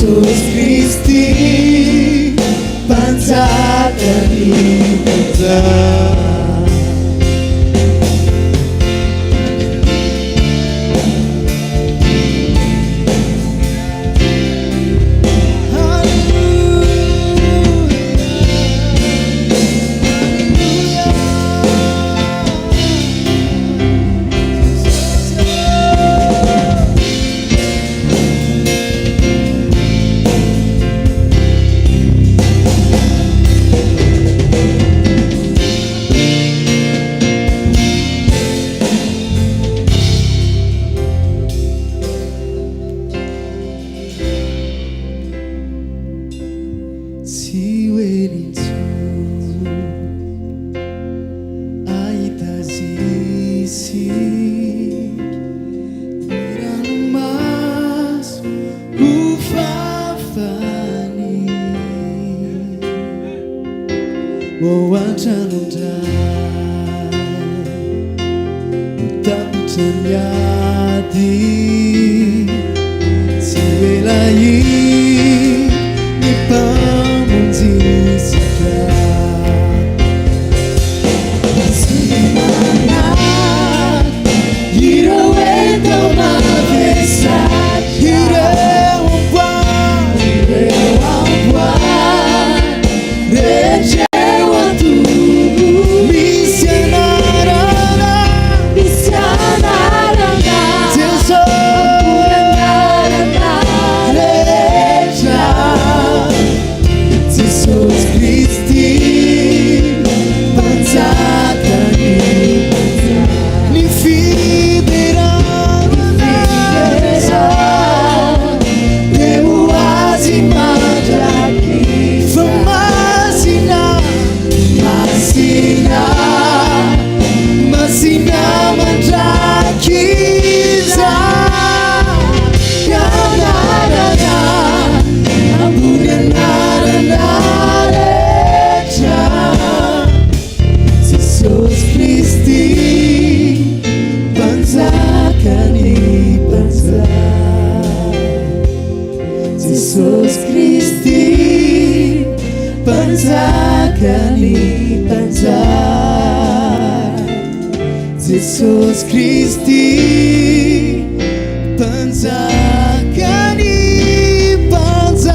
Jesus Christi panjatani mpanjakany mpanjaka Jesosy Kristy mpanjakany mpanjaka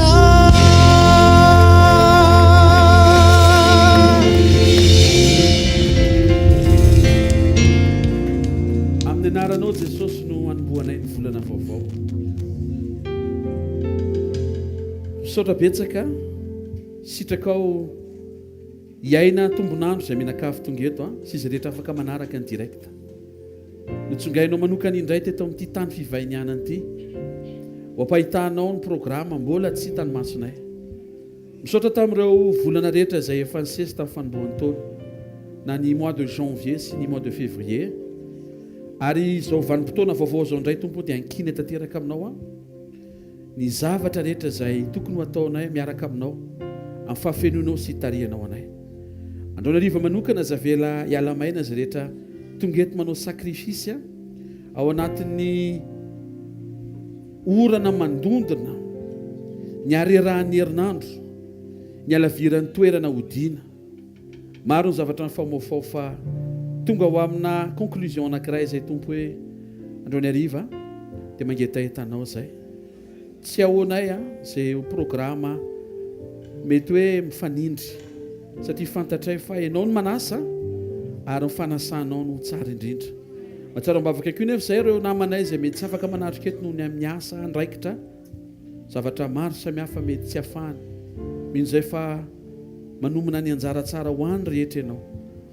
amin'ny anaranao Jesosy no anomboanay ny volana vaovao misaotra betsaka sitrakao iaina tombonandro izay menakafo tonga eto sy izy rehetra afaka manaraka ny direct notsongainao manokana indray teto amin'ity tany fivahinianana ity ho ampahitanao ny programa mbola tsy hitany masonay misaotra tamin'ireo volana rehetra izay efa nisesy tamin'ny fanombohan'ny taona na ny mois de janvier sy ny mois de février ary izao vanim-potoana vaovao izao indray tompo dia ankiny tanteraka aminao ny zavatra rehetra izay tokony ho ataonay miaraka aminao amin'ny fahafenonao sy hitarianao anay andreo nariva manokana zavela hiala maina izy rehetra tonga eto manao sakrifisy ao anatin'ny orana mandondona ny arerahan'ny herinandro ny alaviran'ny toerana hodiana maro ny zavatra ny famoafao fa tonga ho amina conclusion anankiray izay tompo hoe andreo ny ariva dia mangetahetanao zay tsy ahoanay izay programa mety hoe mifanindry satria fantatray fa ianao no manasa ary mifanasanao no tsara indrindra matsara mbavaka koa nefa izay ireo namanay izay mety tsy afaka manatrika eto noho ny amin'ny asa andraikitra zavatra maro samihafa mety tsy hafahany mino izay fa manomana ny anjara tsara ho any rehetra ianao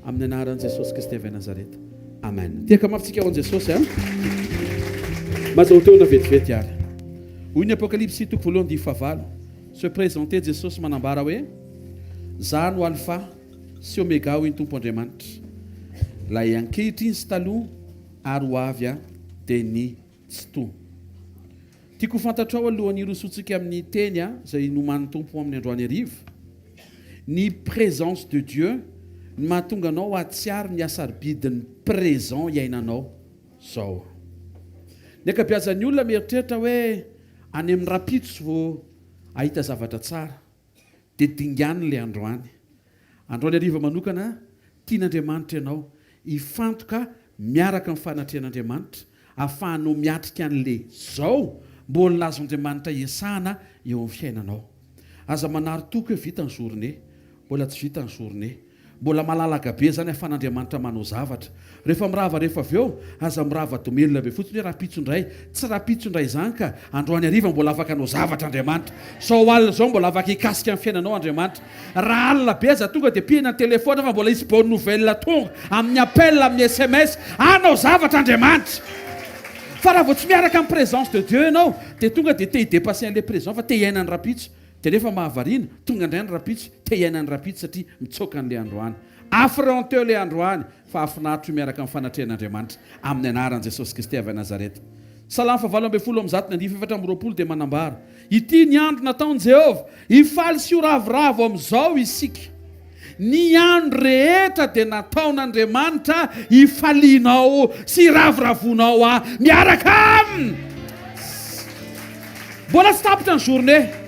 amin'ny anaran'i Jesosy Kristy avy Nazareta amen tiaka mafitsika ho an Jesosy mazao teona vetivety ary hoy ny apokalypsy toko voalohany dia fahavalo se présenter Jesosy manambara hoe za no alfa sy omega hoy ny tompo Andriamanitra lay ankehitriny sy taloha ary ho avy dia ny tsy to tiako fantatrao alohan'ny rosotsika amin'ny teny izay noman'ny tompo amin'ny androany hariva ny présence de Dieu ny mahatonga anao atsiary ny asarbidin'ny présent iainanao zao ny akabiazan'ny olona mieritreritra hoe any amin'ny rapitso vao ahita zavatra tsara dia dingany ilay androany hariva manokana tian'Andriamanitra ianao hifantoka miaraka amin'ny fanatrehan'Andriamanitra ahafahanao miatrika an'ilay zao mbola lazon'Andriamanitra iasana eo amin'ny fiainanao aza manary toko hoe vita ny journée mbola tsy vita ny journée mbola malalaka be zany ahafan'Andriamanitra manao zavatra rehefa mirava rehefa avy eo aza mirava domelina be fotsiny hoe rapitso indray tsy rapitso indray zany ka androany hariva mbola afaka anao zavatra Andriamanitra sao alina zao mbola afaka hikasika amin'ny fiainanao Andriamanitra raha alina be aza tonga dia pihina ny telefona fa mbola isy bonne nouvelle tonga amin'ny appel amin'ny SMS anao zavatra Andriamanitra fa raha vao tsy miaraka amin'ny présence de Dieu ianao dia tonga dia te hidépasser an'ilay présent fa te hiaina ny rapitso dia rehefa mahavariana tonga indray ny rapitso te hiaina ny rapitso satria mitsoka an'ilay androany affronteo ilay androany fa afinaritra miaraka amin'ny fanatrehan'Andriamanitra amin'ny anaran'i Jesosy Kristy avy Nazareta Salamo fahavalo ambin'ny folo amby zato ny andimy efatra amby roapolo dia manambara ity ny andro nataon'i Jehovah hifaly sy ho ravoravo amin'izao isika ny andro rehetra dia nataon'Andriamanitra hifalianao sy ravoravonao miaraka aminy mbola tsy tapitra ny journée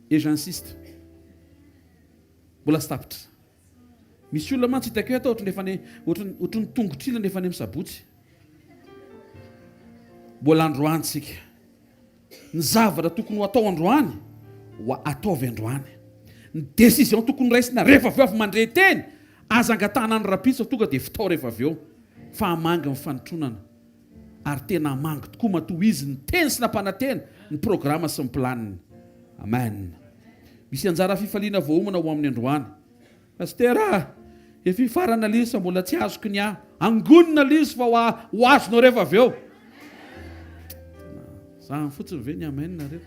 et j'insiste mbola tsy tapitra misy olona mantsy hitako atao ohatrany tongotr'ila nefa any amin'ny sabotsy mbola androantsika ny zavatra tokony ho atao androany ho ataovy androany ny décision tokony raisina rehefa avy eo avy mandre teny aza angatana ny rapitso tonga dia fitao rehefa avy eo fa hamanga ny fanotronana ary tena hamangy tokoa matoa izy ny teny sy nampanantena ny programa sy ny planiny amen misy anjara fifaliana voaomana ho amin'ny androany pastera efa farana liso mbola tsy azoko ny angonina liso fa ho azonao rehefa avy eo za fotsiny ve ny amen nareo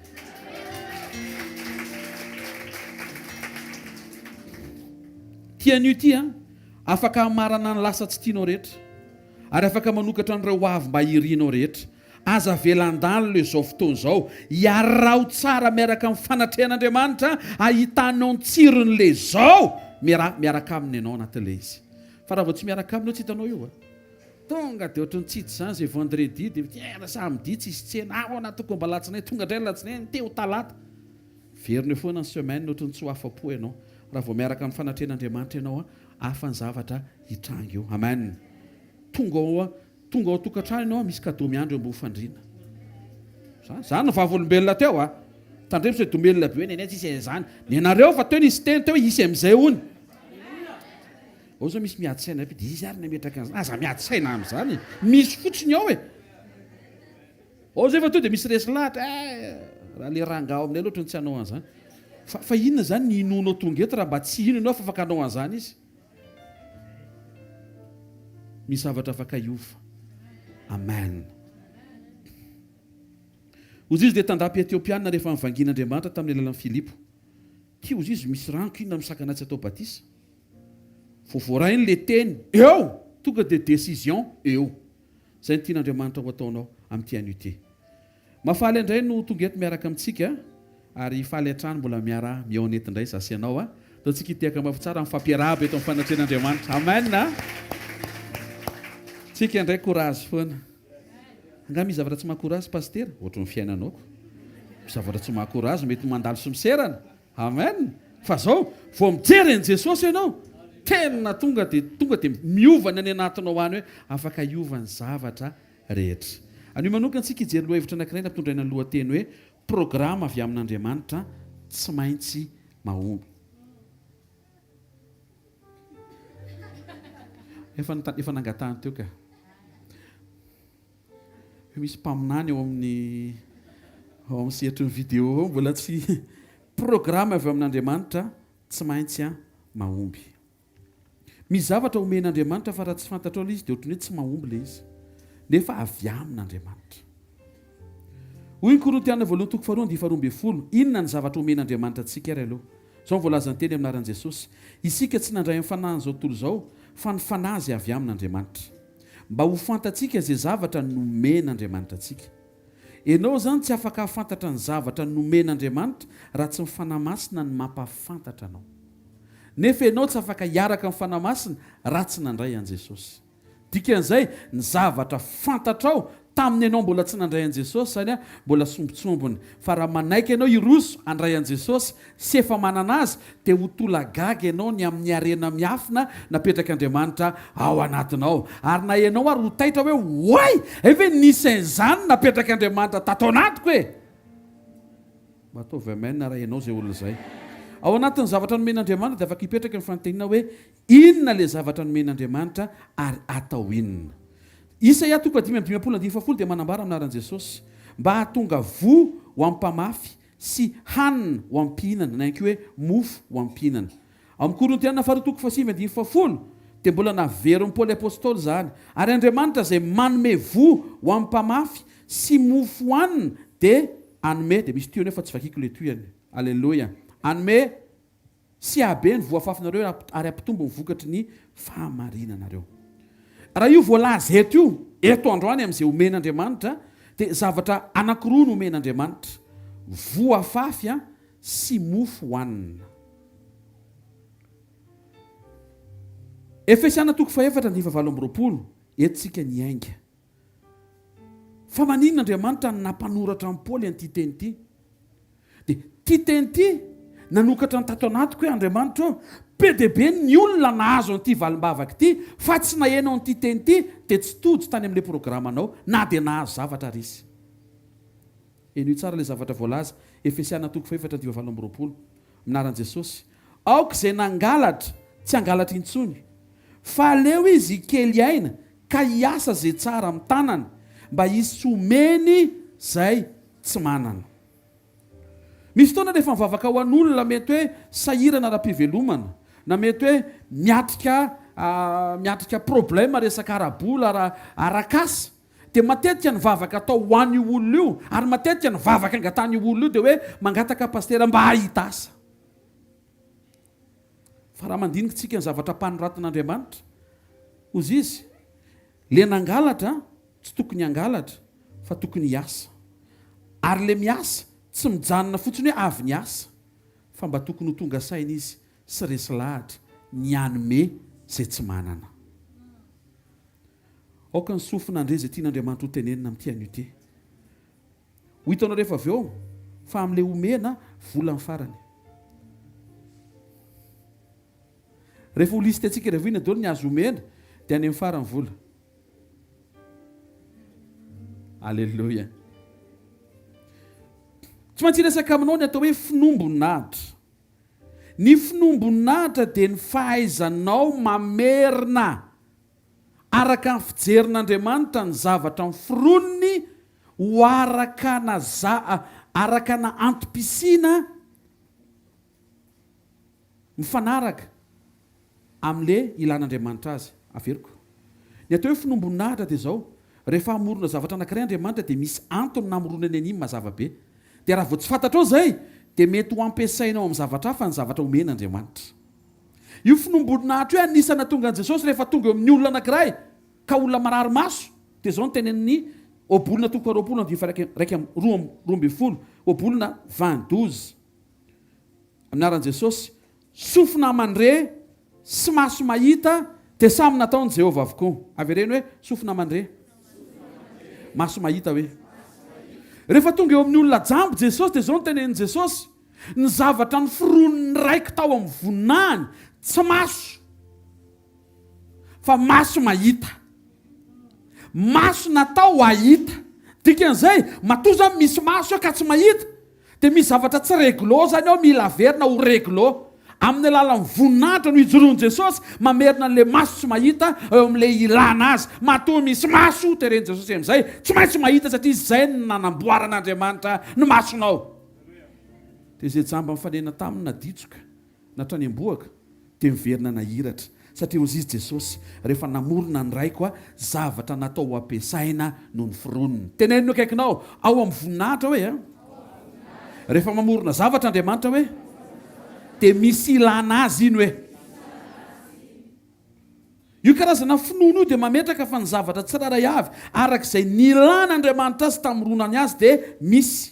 tian'io ty afaka hamarana ny lasa tsy tianao rehetra ary afaka manokatra an'ireo avy mba hirianao rehetra aza velan-dany le zao fotoana zao hiarao tsara miaraka amin'ny fanatrehan'Andriamanitra ahitanao ny tsiron'le zao miaraka aminy ianao anatin'ilay izy fa raha vao tsy miaraka aminao tsy hitanao io tonga dia ohatrany tsitsy zany zay vendredi dia samedi tsy isy tsena ao anaty toko mba latsinay tonga indray latsinay teo talata veriny foana ny semaine ohatrany tsy ho afa-po ianao raha vao miaraka amin'ny fanatren'Andriamanitra ianao afa ny zavatra hitranga eo. Amen. Tonga ao tokantrano ianao misy kadô miandro eo mbo fandriana. Zany ny vavolombelona teo tandremo domelona be hoe nenay tsisy zany nenareo fa teo nisy teny teo isy amin'izay hony. Ao zao misy miadi-saina be izy ary nametraka an'izany aza miadi-saina amin'izany misy fotsiny ao ao zay fa to dia misy resy lahatra raha le rangao aminay loatra ny tsy hanao an'izany fa inona zany ny inonao tonga eto raha mba tsy ino ianao fa afaka hanao an'izany izy. Misy zavatra afaka iova. Amen. Ozy izy dia tandapy Etiopiana rehefa mivangin'Andriamanitra tamin'ny alalan'i Filipo. Ty ozy izy misy ranko inona misakanatsy atao batisa. Voavoarainy le teny eo tonga dia décision eo. Zay ny tian'Andriamanitra ho ataonao amin'ity anio ity. Mafaly indray no tonga eto miaraka amintsika ary faly hatrany mbola miara miaonety indray zasy ianao Tao tsika hiteka mafy tsara mifampiarahaba eto amin'ny fanatren'Andriamanitra. Amen. Tsika indray courage foana. Anga misy zavatra tsy maha-courage pasteur ohatra ny fiainanao. Misy zavatra tsy maha-courage mety mandalo sy miserana. Amen. Fa zao vao mijery an'i Jesosy ianao tena tonga dia miovana any anatinao any hoe afaka iovany zavatra rehetra. Anio manokana tsika hijery lohahevitra anankiray nampitondraina ny lohateny hoe programa avy amin'Andriamanitra tsy maintsy mahomby. Efa nangatahany teo ka. Misy mpaminany eo amin'ny sehatry ny vidéo mbola tsy programa avy amin'Andriamanitra tsy maintsy mahomby. Misy zavatra omen'Andriamanitra fa raha tsy fantatrao ilay izy dia ohatrany hoe tsy mahomby ilay izy. Nefa avy amin'Andriamanitra. Hoy ny Korintiana 2:2-12 inona ny zavatra omen'Andriamanitra antsika ary aloha. Zao voalaza ny teny amin'anaran'i Jesosy. Isika tsy nandray amin'ny fanahy izao tontolo izao fa ny fanahy izay avy amin'Andriamanitra. Mba ho fantatsika izay zavatra nomen'Andriamanitra antsika. Ianao zany tsy afaka hafantatra ny zavatra nomen'Andriamanitra raha tsy mifanahy masina ny mampahafantatra anao. Nefa ianao tsy afaka hiaraka amin'ny fanahy masina raha tsy nandray an'i Jesosy. Dikan'izay ny zavatra fantatrao tamin'ny ianao mbola tsy nandray an'i Jesosy zany mbola sombitsombony. Fa raha manaiky ianao iroso andray an'i Jesosy sy efa manana azy dia ho tolagaga ianao ny amin'ny arena miafina napetrak'Andriamanitra ao anatinao. Ary na ianao ary ho taitra hoe oay efa nisy an'izany napetrak'Andriamanitra tato anatiko e. Mba ataovy amen raha ianao izay olona izay. Ao anatin'ny zavatra nomen'Andriamanitra dia afaka hipetraka ny fanontaniana hoe inona ilay zavatra nomen'Andriamanitra ary atao inona. Isaia 5:5-10 dia manambara amin'anaran'i Jesosy mba hahatonga vo ho amin'ny mpamafy sy hanina ho amin'ny mpihinana na ihany koa hoe mofo ho amin'ny mpihinana. Amin'ny Korintiana 2:5-10 dia mbola naveron'ny Paoly apôstôly zany. Ary Andriamanitra izay manome vo ho amin'ny mpamafy sy mofo hanina dia anome dia misy tuyany efa tsy vakiko ilay tuyany. Alleluia. Anome sy abe ny voafafinareo ary ampitombo ny vokatry ny fahamarinanareo. Raha io voalaza eto androany amin'izay omen'Andriamanitra dia zavatra anankiroa no omen'Andriamanitra. Voafafy sy mofo hohanina. Efesiana 4:4-20 eto tsika niainga. Fa maninona Andriamanitra nampanoratra amin'ny Paoly an'ity teny ity? Dia ty teny ity nanokatra ny tato anatiko hoe Andriamanitra be dia be ny olona nahazo an'ity valimbavaka ity fa tsy nahenao an'ity teny ity dia tsy tojo tany amin'ilay programanao na dia nahazo zavatra risy. Eny tsara ilay zavatra voalaza Efesiana 4:4-20 minaran'i Jesosy. Aoka izay nangalatra tsy hangalatra intsony fa aleo izy kely aina ka hiasa izay tsara amin'ny tanany mba hisy omeny izay tsy manana. Misy fotoana rehefa mivavaka ho an'olona mety hoe sahirana ara-pivelomana na mety hoe miatrika problema resaka arabola arakasa dia matetika ny vavaka atao ho an'io olona io ary matetika ny vavaka angatany olona io dia hoe mangataka pastera mba hahita asa. Fa raha mandinika tsika ny zavatra mpanoratin'Andriamanitra ozy izy le nangalatra tsy tokony hangalatra fa tokony hiasa ary le miasa tsy mijanona fotsiny hoe avy ny asa fa mba tokony ho tonga saina izy sy resy lahatra ny anome izay tsy manana. Aoka ny sofina andre izay tian'Andriamanitra ho tenenina amin'ity anio ity. Ho hitanao rehefa avy eo fa amin'ilay omena vola amin'ny farany. Rehefa holisty atsika rehefa iny dolo ny azo omena dia any amin'ny farany vola. Alleluia. Tsy maintsy resaka aminao ny atao hoe finombonahitra. Ny finombonahitra dia ny fahaizanao mamerina araka ny fijerin'Andriamanitra ny zavatra ny fironiny ho araka na antopisiana mifanaraka amin'ile ilan'Andriamanitra azy. Averiko. Ny atao hoe finombonahitra dia izao, rehefa hamorona zavatra anankiray Andriamanitra dia misy antony namoronany an'iny mazava be. Dia raha vao tsy fantatrao izay dia mety ho ampiasainao amin'ny zavatra hafa ny zavatra omen'Andriamanitra. Io finombonahitra io anisana tonga an' Jesosy rehefa tonga eo amin'ny olona anankiray ka olona marary maso dia izao ny tenen'ny obolona toko roapolo roa amby folo, obolona 22. Anaran'i Jesosy, sofina amandre sy maso mahita dia samy nataony Jehovah avokoa. Avereny hoe sofina amandre, maso mahita hoe. Rehefa tonga eo amin'ny olona jambo Jesosy dia izao ny tenen'i Jesosy, ny zavatra ny fironiny raiky tao amin'ny voninahiny tsy maso fa maso mahita. Maso natao ahita. Dikan'izay matoa zany misy maso ka tsy mahita dia misy zavatra tsy réglo zany ao mila averina ho réglo. Amin'ny alalan'ny voninahitra no hijoroan'i Jesosy mamerina an'ilay maso tsy mahita eo amin'ilay ilana azy. Matoa misy maso teren'i Jesosy amin'izay tsy maintsy mahita satria izay ny nanamboaran'Andriamanitra ny masonao. Dia izay jamba mifanena taminy naditsoka natrany amboaka dia miverina nahiratra satria hozy izy Jesosy rehefa namorona ny raiko zavatra natao ho ampiasaina no ny fironiny. Tenenino akaikinao ao amin'ny voninahitra hoe rehefa mamorona zavatra Andriamanitra hoe dia misy ilana azy iny hoe. Io karazana finoana io dia mametraka fa ny zavatra tsiraray avy arak'izay nilan'Andriamanitra azy tamoronany azy dia misy.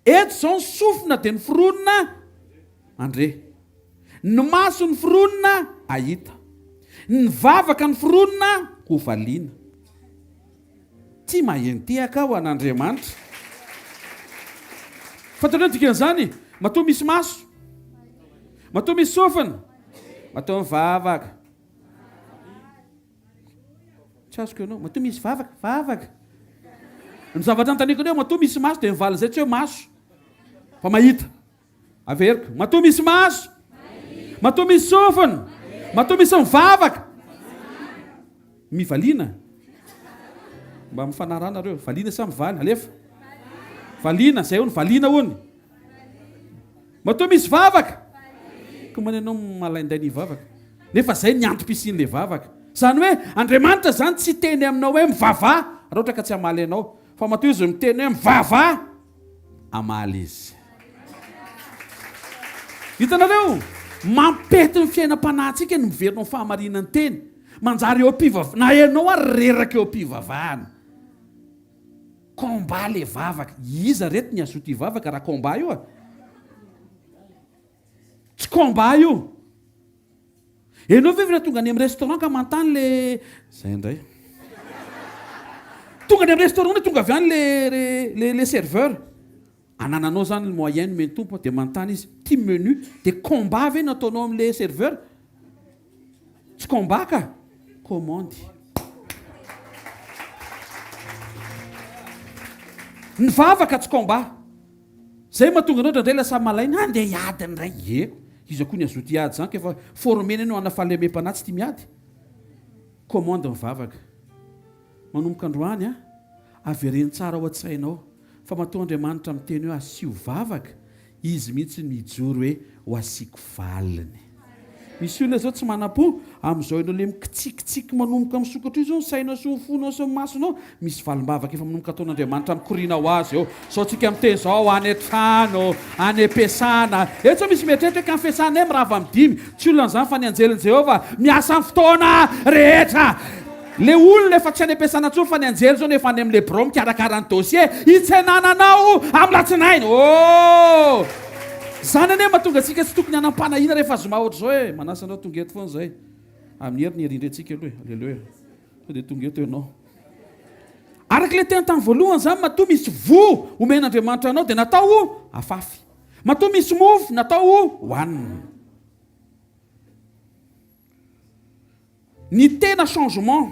Eto izao ny sofina dia ny fironina andre. Ny maso ny fironina ahita. Ny vavaka ny fironina ho valiana. Tsy mahentehaka ho an'Andriamanitra. Fantareo dikan'izany, matoa misy maso, matoa misy sofina, matoa mivavaka. Tsy azoko ianao, matoa misy vavaka. Ny zavatra notaniako anao matoa misy maso dia mivala izay tsy hoe maso fa mahita. Averiko, matoa misy maso, matoa misy sofina, matoa misy mivavaka. Mivaliana. Mba mifanarana reo, valiana sa mivaly, alefa. Valiana, izay hony, valiana hony. Matoa misy vavaka. Ko manenao malainday ny vavaka. Nefa izay ny antopisian'ilay vavaka. Izany hoe Andriamanitra izany tsy teny aminao hoe mivavà raha ohatra ka tsy hamaly ianao. Fa matoa izy miteny hoe mivavà, hamaly izy. Hitanareo, mampety ny fiainam-panahintsika ny miverina ny fahamarinany teny. Manjary eo am-pivavahana, na ianao reraka eo am-pivavahana. Komba le vavaka. Iza reto ny azoty vavaka raha komba io tsy komba io. Ianao vevina tonga any amin'ny restaurant ka mantany le zay indray. Tonga any amin'ny restaurant tonga avy any le serveur. Anananao zany le moyen no meny tompo dia mantany izy ty menu dia komba ve nataonao amin'le serveur? Tsy komba ka? Commande. Ny vavaka tsy komba. Zay mahatonga anao indray lasa malaina andeha hiady indray. Eko, izy akoa ny azoty hiady zany efa formena ianao anafahalemem-panahy tsy tia miady. Commande ny vavaka. Manomboka androany avereny tsara ao an-tsainao fa matoa Andriamanitra miteny hoe asio vavaka, izy mihitsy mijoro hoe ho asiako valiny. Misy olona zao tsy manam-po amin'izao ianao le mikitsikitsiky manomboka misokatra io zao ny sainao sy ny fonao sy ny masonao, misy valim-bavaka efa manomboka ataon'Andriamanitra mikorianao azy eo. Sao tsika miteny zao any an-trano, any am-piasana. Eto zao misy mietrehitra ka ny fiasana mirava amin'ny 5. Tsy olona an'izany fa ny anjelin'i Jehovah miasa amin'ny fotoana rehetra. Le olona efa tsy any am-piasana intsony fa ny anjely zao nefa any amin'le bro mikarakara ny dossier hitsenananao amin'ny latsinainy. Oh! Zany ane mahatonga antsika tsy tokony hanam-panahina rehefa zoma ohatra zao hoe manasa anao tonga eto foana izay. Amin'ny herin'ny herindre antsika aloha. Alleluia. Sao dia tonga eto ianao. Araka le teny tamin'ny voalohany zany matoa misy vo omen'Andriamanitra anao dia natao afafy. matoa misy mofo natao hohanina. Ny tena changement,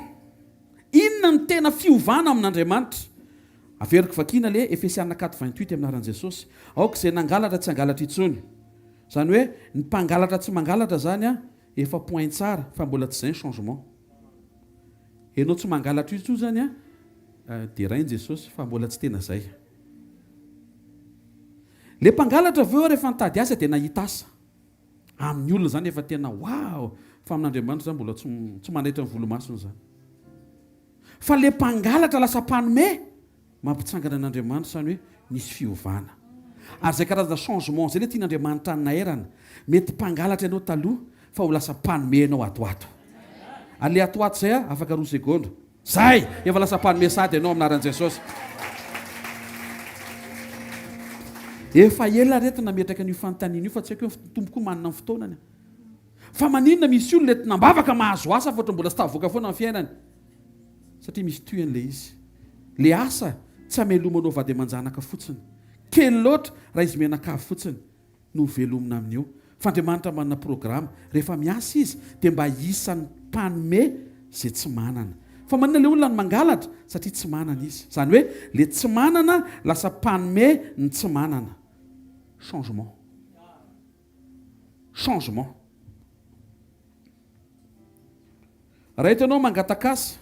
inona ny tena fiovana amin'Andriamanitra? Averiko vakiana le Efesiana 4:28 aminaran'i Jesosy. Aoka izay nangalatra tsy hangalatra intsony. Zany hoe ny mpangalatra tsy mangalatra zany a efa point tsara fa mbola tsy izay ny changement. Ianao tsy mangalatra io zany a dia rain Jesosy fa mbola tsy tena izay. Le mpangalatra aveo rehefa nitady asa dia nahita asa. Amin'ny olona zany efa tena wow, fa amin'Andriamanitra zany mbola tsy mandaitra ny volomasony zany. Fa le mpangalatra lasa mpanome mampitsangana an'Andriamanitra zany hoe nisy fiovana. Ary izay karazana changement zay le tian'Andriamanitra ny naherana. Mety mpangalatra ianao taloha fa ho lasa mpanome ianao atoato. Ary le atoato izay afaka 2 secondes. Zay efa lasa mpanome sady ianao aminaran'i Jesosy. Efa ela retina metraka an'io fanontaniana io fa tsy haiko hoe tomboko manana ny fotoanany. Fa maninona misy olona le nambavaka mahazo asa fa mbola tsy tavoaka foana amin'ny fiainany. Satria misy tohan'ilay izy. Le asa tsy hamelomanao vady aman-janaka fotsiny. Kely loatra raha izy menakavy fotsiny no velomina amin'io. Fa Andriamanitra manana programa. Rehefa miasa izy dia mba isan'ny mpanome izay tsy manana. Fa manana le olona ny mangalatra satria tsy manana izy. Zany hoe le tsy manana lasa mpanome ny tsy manana. Changement. Changement. Raha hitanao mangatakasa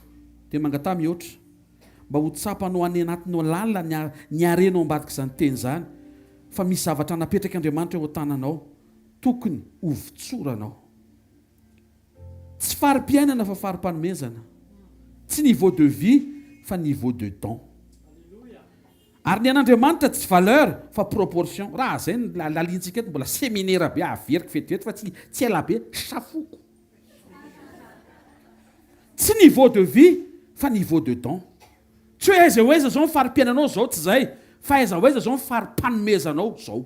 dia mangata mihoatra. Mba ho tsapanao any anatinao lalina ny arenao ambadika izany teny zany. Fa misy zavatra napetraka Andriamanitra eo an-tananao. Tokony ovitsoranao. Tsy farim-piainana fa farim-panomezana. Tsy niveau de vie fa niveau de don. Ary ny an'Andriamanitra tsy valeur fa proportion. Raha zay laliantsika eto mbola séminaire be averiko vetivety fa tsy ela be safoko. Tsy niveau de vie fa niveau de don. Tsy hoe aiza ho aiza zao ny farim-piainanao zao tsy zay. Fa aiza ho aiza zao ny farim-panomezanao zao.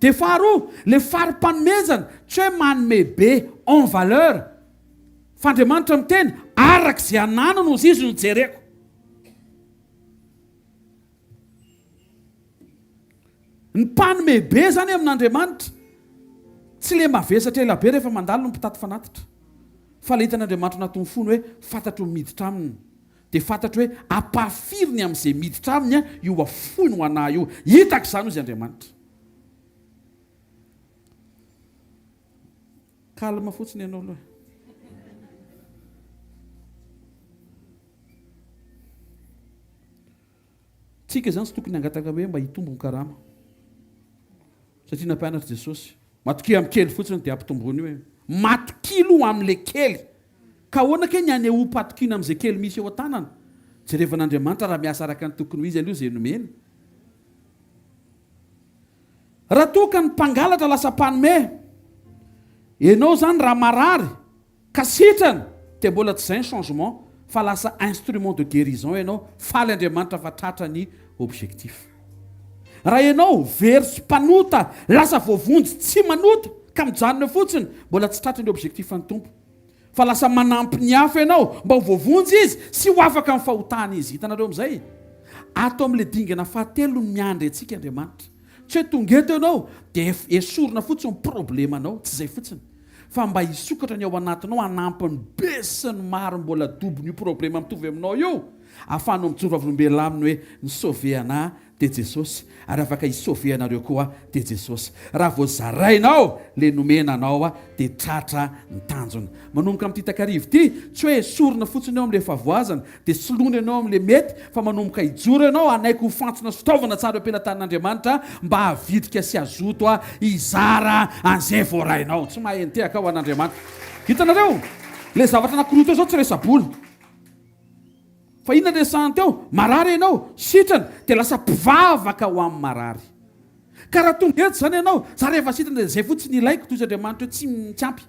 Dia faharoa, le farim-panomezana tsy hoe manome be en valeur. Fa Andriamanitra miteny araka izay anana no izy no jereko. Ny mpanome be zany amin'Andriamanitra tsy le mavesatra ela be rehefa mandalo no mpitaty fanatitra. Fa le hitan'Andriamanitra natony fony hoe fantatro miditra aminy. Dia fantatro hoe apafiriny amin'izay miditra aminy io afony ho anahy io. Hitako izany izy Andriamanitra. Kalma fotsiny ianao aloha. Tsika zany tsy tokony hangataka hoe mba hitombo ny karama. Satria nampianatra Jesosy. Matoki amin'ny kely fotsiny dia ampitombony hoe matokilo amin'le kely. Ka ahoana ke ny any patokina amin'izay kely misy eo an-tanana. Jerevan'Andriamanitra raha miasa araka ny tokony ho izy aloha izay nomeny. Raha toa ka ny mpangalatra lasa mpanome, ianao zany raha marary ka sitrana dia mbola tsy izay ny changement fa lasa instrument de guérison ianao. Faly Andriamanitra fa tratra ny objectif. Raha ianao very sy mpanota lasa voavonjy tsy manota ka mijanona fotsiny mbola tsy tratra ny objectif ny tompo. Fa lasa manampy ny hafa ianao mba ho voavonjy izy sy ho afaka amin'ny fahotana izy. Hitanareo amin'izay? Ato amin'ilay dingana fahatelo no miandry antsika Andriamanitra. Tsy hoe tonga eto ianao dia esorina fotsiny ny problemanao. Tsy izay fotsiny. Fa mba hisokatra ny ao anatinao hanampy ny be sy ny maro mbola dobon'io problema mitovy aminao io. Ahafahanao mijoro avolombelona aminy hoe ny sauver anahy dia Jesosy. Ary afaka hisauver anareo koa dia Jesosy. Raha voazarainao le nomenanao dia tratra ny tanjona. Manomboka amin'ity takarivo ity, tsy hoe sorina fotsiny eo amin'ilay favoazana dia solona ianao amin'ilay mety, fa manomboka hijoro ianao anaiky ho fantsona sy fitaovana tsara eo ampelantan'Andriamanitra mba havidika sy azoto hizara an'izay voarainao. Tsy mahenteaka ao an'Andriamanitra. Hitanareo? Le zavatra anankiroa zao tsy resaboly. Fa inona resahany teo? Marary ianao, sitrana, dia lasa mpivavaka ho amin'ny marary. Ka raha tonga eto zany ianao, za rehefa sitrana dia izay fotsiny ilaiko toy izy Andriamanitra hoe tsy ampy.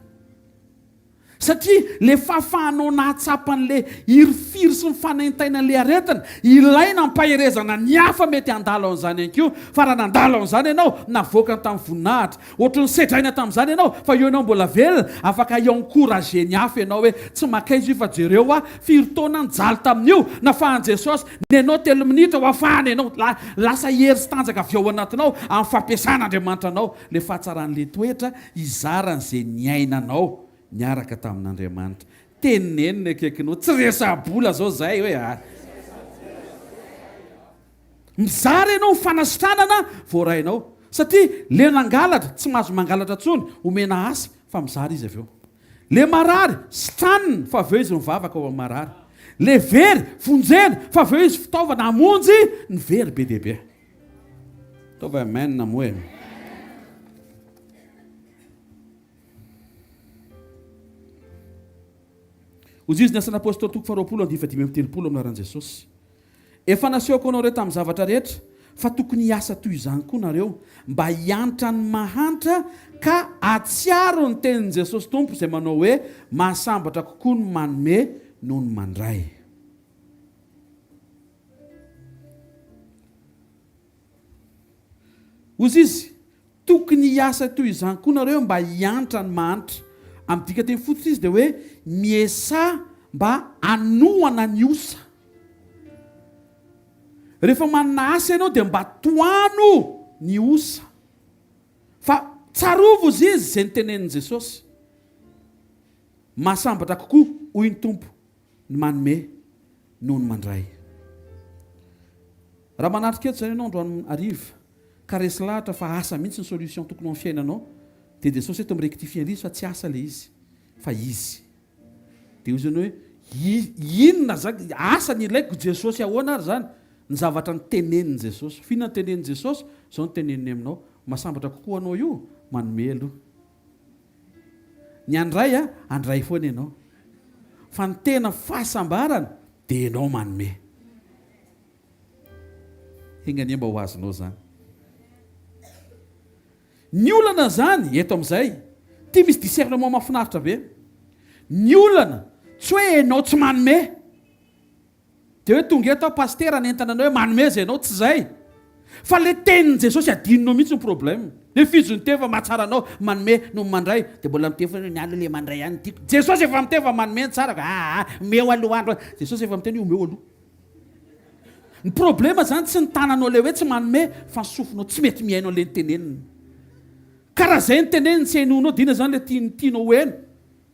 satria le fahafahanao nahatsapan'le irifiry sy mifanaintaina le aretina ilaina mpaherezana ny hafa mety handalo an'izany any kio fa raha nandalo an'izany ianao navoakany tamin'ny voninahitra ohatry ny sedraina tamin'izany ianao fa eo ianao mbola velona afaka encourage ny hafa ianao hoe tsy makaizy io fa jereo firy-taona nyjaly tamin'io nafahan Jesosy ny ianao 3 minitra ho afahany ianao lasa hery sy tanjaka avy ao anatinao amin'ny fampiasan'Andriamanitra anao le fahatsaran'le toetra izaran'izay ny ainanao niaraka tamin'Andriamanitra tenenina akaikinao tsy resabola zao zay hoe mizara ianao fanasitranana voarainao satria le nangalatra tsy mahazo mangalatra tsony omena asa fa mizara izy avy eo le marary sitranina fa aveo izy mivavaka ao amin'ny marary le very vonjena fa aveo izy fitaovana amonjy ny very be dehibe taova amen na moe ozy izy ny asan'ny apôstôly toko 2:5-7 aminaran'i Jesosy efa nasehoko anao reo tamin'ny zavatra rehetra fa tokony hiasa toy izany koa nareo mba hiantra ny mahantra ka atsiaro ny tenin'i Jesosy tompo izay manao hoe mahasambatra kokoa ny manome noho ny mandray. Ozy izy tokony hiasa toy izany koa nareo mba hiantra ny mahantra amin'ny dika teny fotsiny izy dia hoe miesa mba anohana ny osa. Rehefa manana asa ianao dia mba toano ny osa. Fa tsarovo izy izay notenenin'i Jesosy. Mahasambatra kokoa hoy ny tompo ny manome noho ny mandray. Raha manatrika eto izany ianao androany hariva ka resy lahatra fa asa mihitsy ny solution tokony amin'ny fiainanao dia Jesosy eto mirectifie izy fa tsy asa le izy fa izy. Dia izy hoe inona zany asa ny ilaiko Jesosy ahoana ary zany ny zavatra ny tenenin'i Jesosy. Fiana ny tenenin'i Jesosy zao ny teneniny aminao mahasambatra kokoa anao io manome aloha. Ny andray andray foana ianao fa ny tena fahasambarana dia ianao manome. Engania mba ho azonao zany. Ny olana zany eto amin'izay tia misy discernement mahafinaritra be. Ny olana tsy hoe ianao tsy manome dia hoe tonga eto pastera nentana anao hoe manome zay ianao tsy zay fa le tenin'i Jesosy adinonao mihitsy ny problème. Le fizony teva mahatsara anao manome no mandray dia mbola miteva ny alina le mandray ihany tiako. Jesosy efa miteva manome tsara meo aloha andro. Jesosy efa miteny io meo aloha. Ny problème zany tsy ny tananao le hoe tsy manome fa ny sofinao tsy mety mihainao le niteneniny. Karaha zay niteneniny tsy hainonao dina zany le tianao hoeno.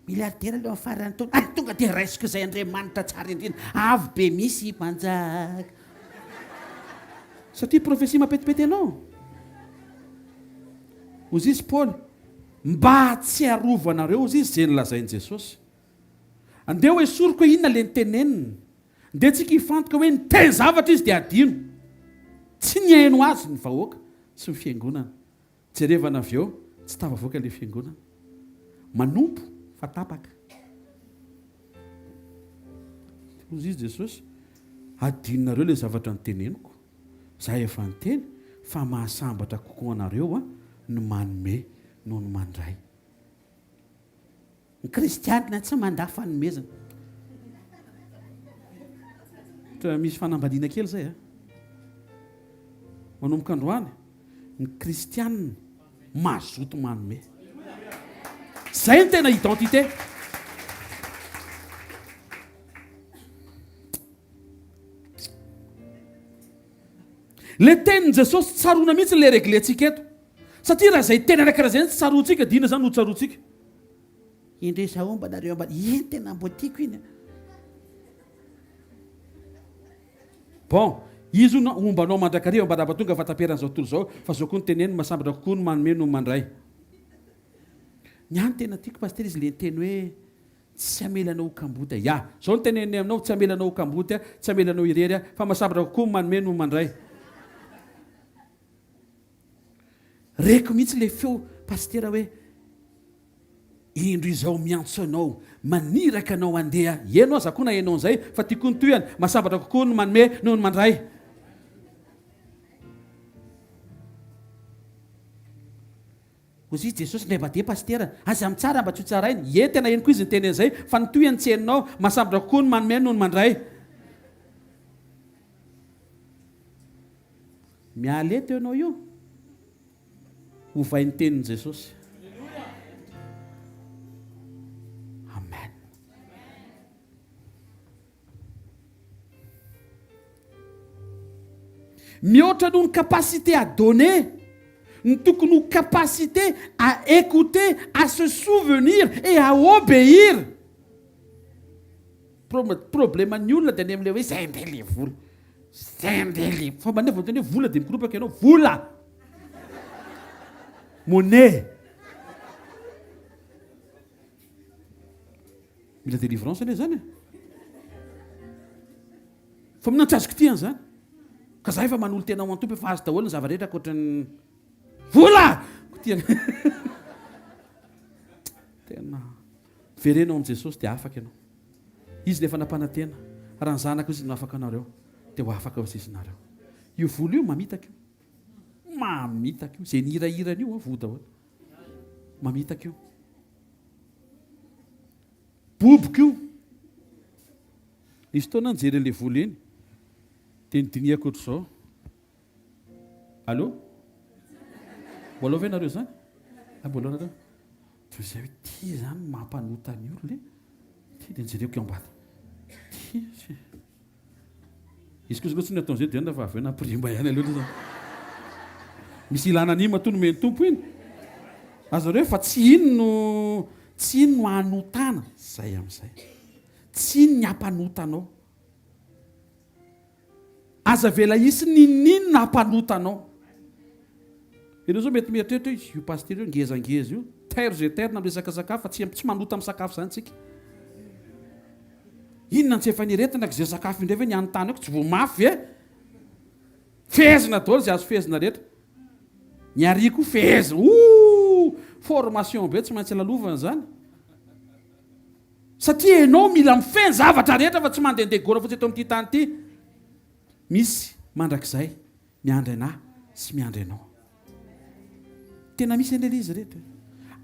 Miliardera le afarany tonga dia raisiko izay Andriamanitra tsara indrindra avy be misy manjaka. Satria profesia mapetipety anao. Ozy izy Paul mba tsy arovanareo ozy izy zay nolazain'i Jesosy. Andeha hoe soroko hoe inona le niteneniny. Ndeha tsika hifantoka hoe niteny zavatra izy dia adino. Tsy ny haino azy ny vahoaka sy ny fiangonana. Jerevana avy eo tsy tavavoaka le fiangonana. Manompo fa tapaka. Ozy izy Jesosy adinonareo le zavatra niteneniko. Zaho efa niteny fa mahasambatra kokoa anareo ny manome noho ny mandray. Ny kristianina tsy mandà fanomezana. Misy fanambadiana kely zay manomboka androany ny kristianina mazoto manome. Zay ny tena identité. Le tenin'i Jesosy tsarona mihitsy le reglentsika eto. Satria raha zay tena raikaraha zay tsy tsaroantsika dina zany ho tsaroantsika. Indresa omba nareo mba tena mbo tiako iny. Bon, izy ombanao mandrakariva mba tonga fa taperan'izao tontolo zao fa zao koa ny teneny mahasambatra kokoa ny manome no mandray. Ny any tena tiako pasteur izy le teny hoe tsy amelanao kamboty. Zao ny teneny aminao tsy amelanao kamboty, tsy amelanao irery fa mahasambatra kokoa ny manome no mandray. Reko mihitsy le feo pastera hoe indro izao miantso anao maniraka anao andeha ianao aza koa na ianao an'izay fa tiako ny toyany mahasambatra kokoa ny manome noho ny mandray. ozy jesosy ndray mba de pastera aza amin'ny tsara mba tsy ho tsara iny e tena eniko izy ny teny an'izay fa nytoy antseninao masambatra kokoa ny manome noho ny mandray mialeto ianao io hovay ny tenin'i jesosy amen mihoatra noho ny capacité à donner nous avons une capacité à écouter, à se souvenir et à obéir. Problème à nous, c'est que c'est un délivre. C'est un délivre. Il faut que vous donniez vous, le groupe qui est vous là. Monnaie. Mais la délivrance, c'est les années. Il faut que vous ayez un peu. Quand vous avez un peu de temps, vous avez un peu de vola tena verenao amin'i jesosy dia afaka ianao izy nefa nampanantena raha ny zanaka izy no afaka anareo dia ho afaka ao izy nareo io vola io mamitaka io izay nihirahirana io vo daholo mamitaka io boboka io nisy taona nijery an'ilay vola iny dia nidiniako ohatr'izao allo mbola ve nareo zany mbola nareo zay hoe ty zany mampanota ny olona ty dia nijereko eo ambady ty izy koa tsy ny ataon'izay dia fa avy eo nampirima ihany aloha zany misy ilana anima to nomeny tompo iny azareo fa tsy ino no anotana zay amin'izay tsy ino ny ampanotanao aza vela isy ninino na ampanotanao ianao zao mety mieritreritra io paster io ngezangeza io taire zay taire na resaka sakafo fa tsy manota amin'ny sakafo zany tsika inona tsy efa niretina zay sakafo indray ve nianontany eko tsy vo mafy fezina daholo zay azo fezina rehetra niariko fezina formation be tsy maintsy lalovana zany satria ianao mila mifeny zavatra rehetra fa tsy mandehandeha gora fotsy eto amin'ity tany ity misy mandrakizay miandry anahy sy miandry ianao tena misy endreny izy rehetra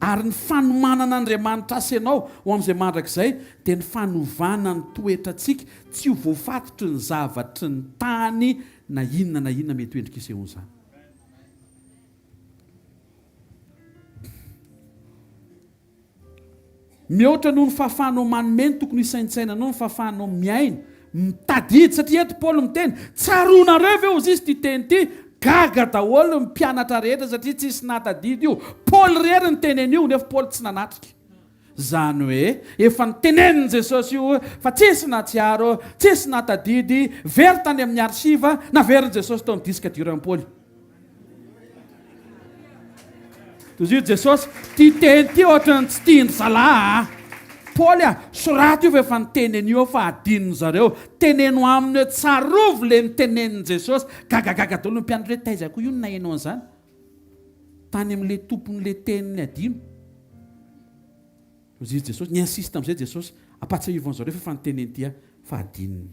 ary ny fanomanana Andriamanitra asanao ho amin'izay mandrakizay dia ny fanovana ny toetratsika tsy ho voafatotry ny zavatry ny tany na inona mety endrika isehoany zany mihoatra noho ny fahafahanao manomeny tokony hisaintsainanao ny fahafahanao miaina mitadidy satria eto Paoly miteny tsaronareo ve ozy izy ty teny ty gaga daholo ny mpianatra rehetra satria tsisy natadidy io Paoly rery ny teneny io nefa Paoly tsy nanatrika zany hoe efa nitenenin Jesosy io fa tsisy natsiaro tsisy natadidy very tany amin'ny arsiva na veriny Jesosy tao amin'ny disque dur ny Paoly tozy io Jesosy ty teny ty ohatrany tsy tiany zalahy Paoly soraty io fa efa niteneny io fa adinony zareo teneno aminy hoe tsarovo le nitenenin Jesosy gagagaga daholo ny mpianatra hoe taizako io no nahainao an'izany tany amin'le tompon'le teniny adino ozy izy Jesosy niinsiste amin'izay Jesosy ampatsiahivony zareo fa efa niteneny ty fa adinony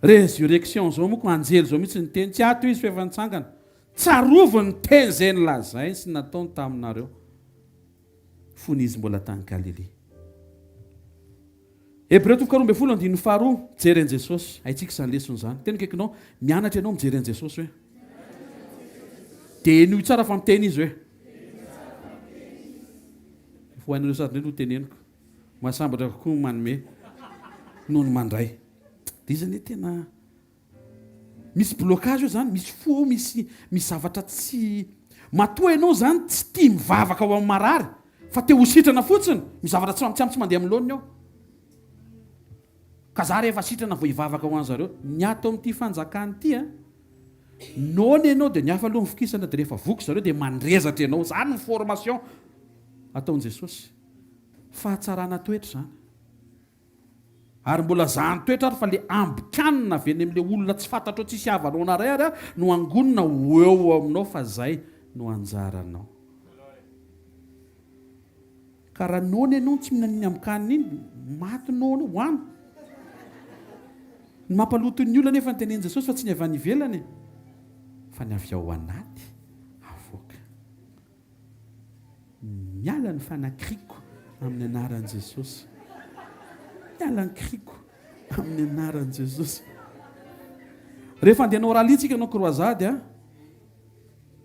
résurrection zao moko anjely zao mihitsy niteny tsy ato izy fa efa nitsangana tsarovo ny teny zay nylazay sy nataony taminareo fony izy mbola tany Galilée Hébreu 12:12 jereny Jesosy haitsika izany lesony zany teny kaikinao mianatra ianao mijereny Jesosy hoe dia nio tsara fa miteny izy hoe fohainareo sady no teneniko mahasambatra kokoa manome noho ny mandray dia izany tena misy blocage io zany misy fo misy zavatra tsy matoa ianao zany tsy tia mivavaka ao amin'ny marary fa te ho sitrana fotsiny mizavatra tsy mandeha amin'ny laoniny ao ka za rehefa sitrana vo hivavaka ho an'zareo ny ato amin'ity fanjakany ity nony ianao dia niafa aloha mifikisana dia rehefa voky zareo dia mandrezatra ianao zany ny formation ataon'i Jesosy fahatsarana toetra zany ary mbola zany toetra ary fa le ambikanina avy eny amin'le olona tsy fantatro tsisy havanao narary no angonina ho eo aminao fa zay no anjaranao ka raha nony ianao tsy mihinaniny ambikanina iny maty nony hoany ny mampalotony olona nefa nyteneny Jesosy fa tsy ny avy any ivelany fa ny avy ao anaty avoaka miala ny fanakriko amin'ny anaran'i Jesosy. Miala ny kriko amin'ny anaran'i Jesosy. Rehefa andeha hanao ralitsika anao croisade a.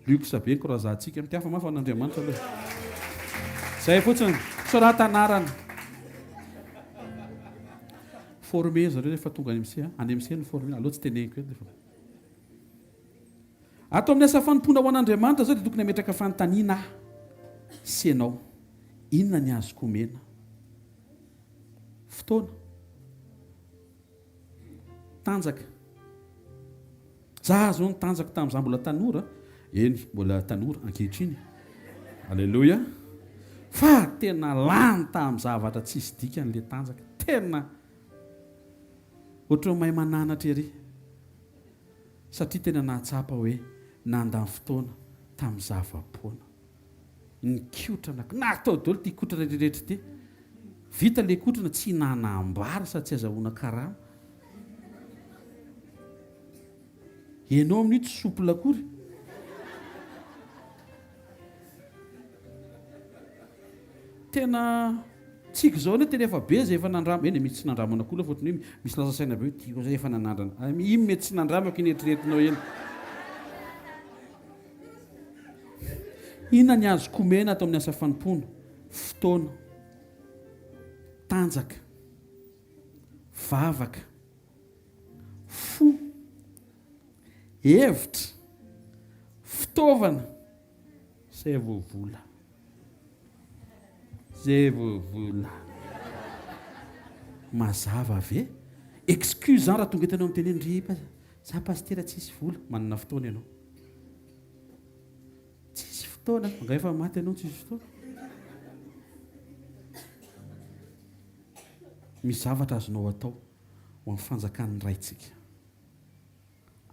Luxe be ny croisade tsika mitiafa mafa an'Andriamanitra aloha. Zay fotsiny sorata anarana. Formé zareo rehefa tonga any MC any MC ny formé aloha tsy teneniko eto. Ato amin'ny asa fanompona ho an'Andriamanitra zao dia tokony hametraka fanontaniana sy ianao. Inona ny azoko omena? Fotoana. Tanjaka. Za zao ny tanjaka tamin'izaho mbola tanora. Eny, mbola tanora ankehitriny. Alleluia. Fa tena lany tamin'ny zavatra tsisy dika n'ilay tanjaka. Tena. Ohatran'ny mahay mananatra ery. Satria tena nahatsapa hoe nandany fotoana tamin'ny zava-poana. Ny kotrana natao daholo ty kotrana rehetra ty. Vita le kotrana tsy nanambara sady tsy azahoana karama. Ianao amin'io tsy soupla akory. Tena tsika zao ne tena efa be zay efa nandrama. Eny misy tsy nandramana koa fotony hoe misy lasa saina be hoe tiako zay efa nanandrana. Iny mety tsy nandramako iny eritreretinao eny. Inona ny azoko omena atao amin'ny asa fanompona? Fotoana, tanjaka, vavaka, fo, hevitra, fitaovana, zay voavola. Zay voavola. Mazava ve? Excuse raha tonga etanao amin'ny teny ndripa. Za pastera tsisy vola, manana fotoana ianao. Tsisy fotoana, nga efa maty ianao tsisy fotoana. Misy zavatra azonao atao ho amin'ny fanjakan'ny raitsika.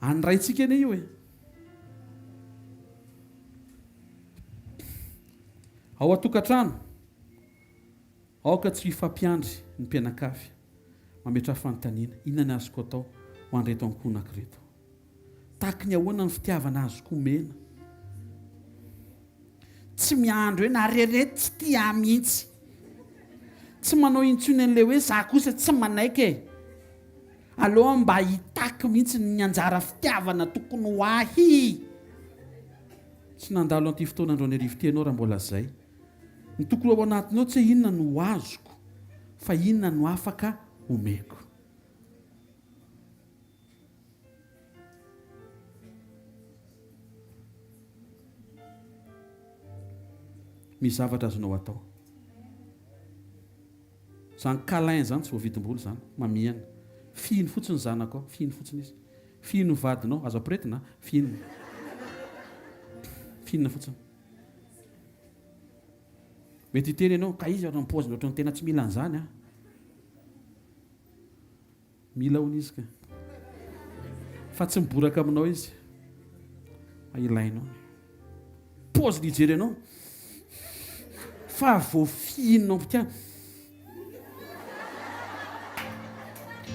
Any raitsika ane io e. Ao atokantrano. Aoka tsy hifampiandry ny mpianakavy. Mametra fanontaniana. Inona ny azoko atao ho an'ireto ankonankireto? Tahaky ny ahoana ny fitiavana azoko omena? Tsy miandro hoe narereto tsy tia mihitsy. Tsy manao intsony an'ilay hoe za kosa tsy manaiky e. Aloha mba hitaky mihitsy ny anjara fitiavana tokony ho ahy. Tsy nandalo an'ity fotoana andro ny arivo ty ianao raha mbola zay. Ny tokony ao anatinao tsy hoe inona no azoko, fa inona no afaka omeko. Misy zavatra azonao atao. Zany câlin zany tsy voavidim-bolo zany, mamihana. Fihiny fotsiny zanako, fihiny fotsiny izy. Fihiny vadinao, azo ampiretina, fihiny. Fihinina fotsiny. Mety hiteny ianao, ka izy ohatran'ny paoziny ohatran'ny tena tsy mila an'izany a. Mila hono izy ka. Fa tsy miboraka aminao izy. Ilainao. Paoziny hijery ianao. Fa voafihinao tia.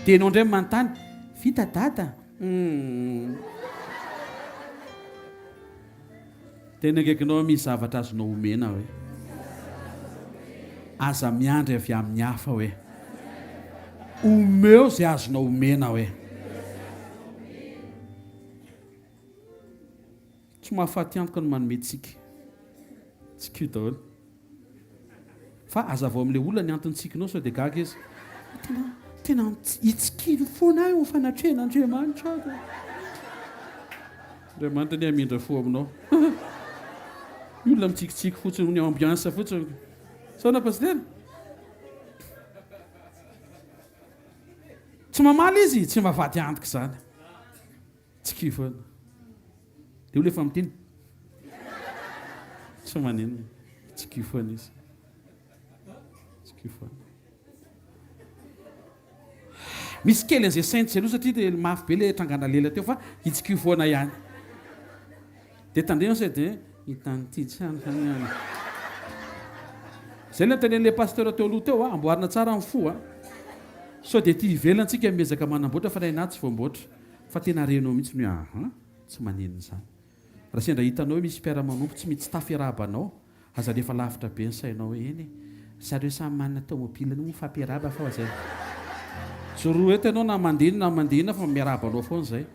Dia ianao indray manontany, vita dada. Tena akaikinao misy zavatra azonao omena hoe. Aza miandry avy amin'ny hafa hoe. Omeo zay azonao omena hoe. Tsy mahafaty antoka no manome tsika. Tsy kio daholo. Fa aza vao amin'ilay olona ny antontsikinao sao dia gaga izy. Tena hitsikilo foana io fanatrena Andriamanitra. Andriamanitra ny hamindra fo aminao. Io olona mitsikitsiky fotsiny ny ambiansa fotsiny. Saona pastera? Tsy mamaly izy, tsy mahafaty antoka izany. Tsikio foana. Dia olona efa miteny. Tsy manino. Tsikio foana izy. Tsikio foana. Misy kely an'izay saintsy aloha satria dia mafy be ilay trangana lela teo fa hitsikio foana ihany. Dia tandremo say dia hitan'ity tsany ihany. Zay ilay tenen'ilay pasteur teo aloha teo amboarina tsara amin'ny fo a. Sao dia ity ivelantsika miezaka manamboatra fa nay tsy voamboatra. Fa tena renao mihitsy ny tsy manino izany. Raha sendra hitanao hoe misy mpiara-manompo tsy mitsy taferabanao, aza rehefa lavitra be ny sainao eny zareo samy manana tomobile no fampiaraba fa zay joroa eto ianao na mandehina fa miaraba anao foana zay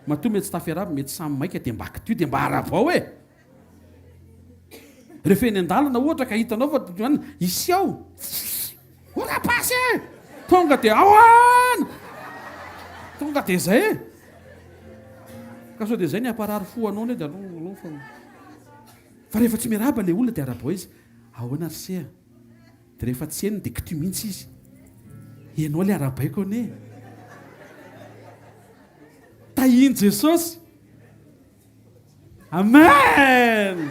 matoa mety tsy tafiaraba mety samy maika de mba kitio de mba arabao e rehefa eny an-dalana ohatra ka hitanao fa isy ao orapasy tonga de aoana tonga de zay ka sao de zay ny amparary fo anao ne de aloo fa rehefa tsy miaraba le olona de arabao izy ahoana rysea de rehefa tsy eniny de kitio mihitsy izy ianao le arabaiko ane tahiny Jesosy amen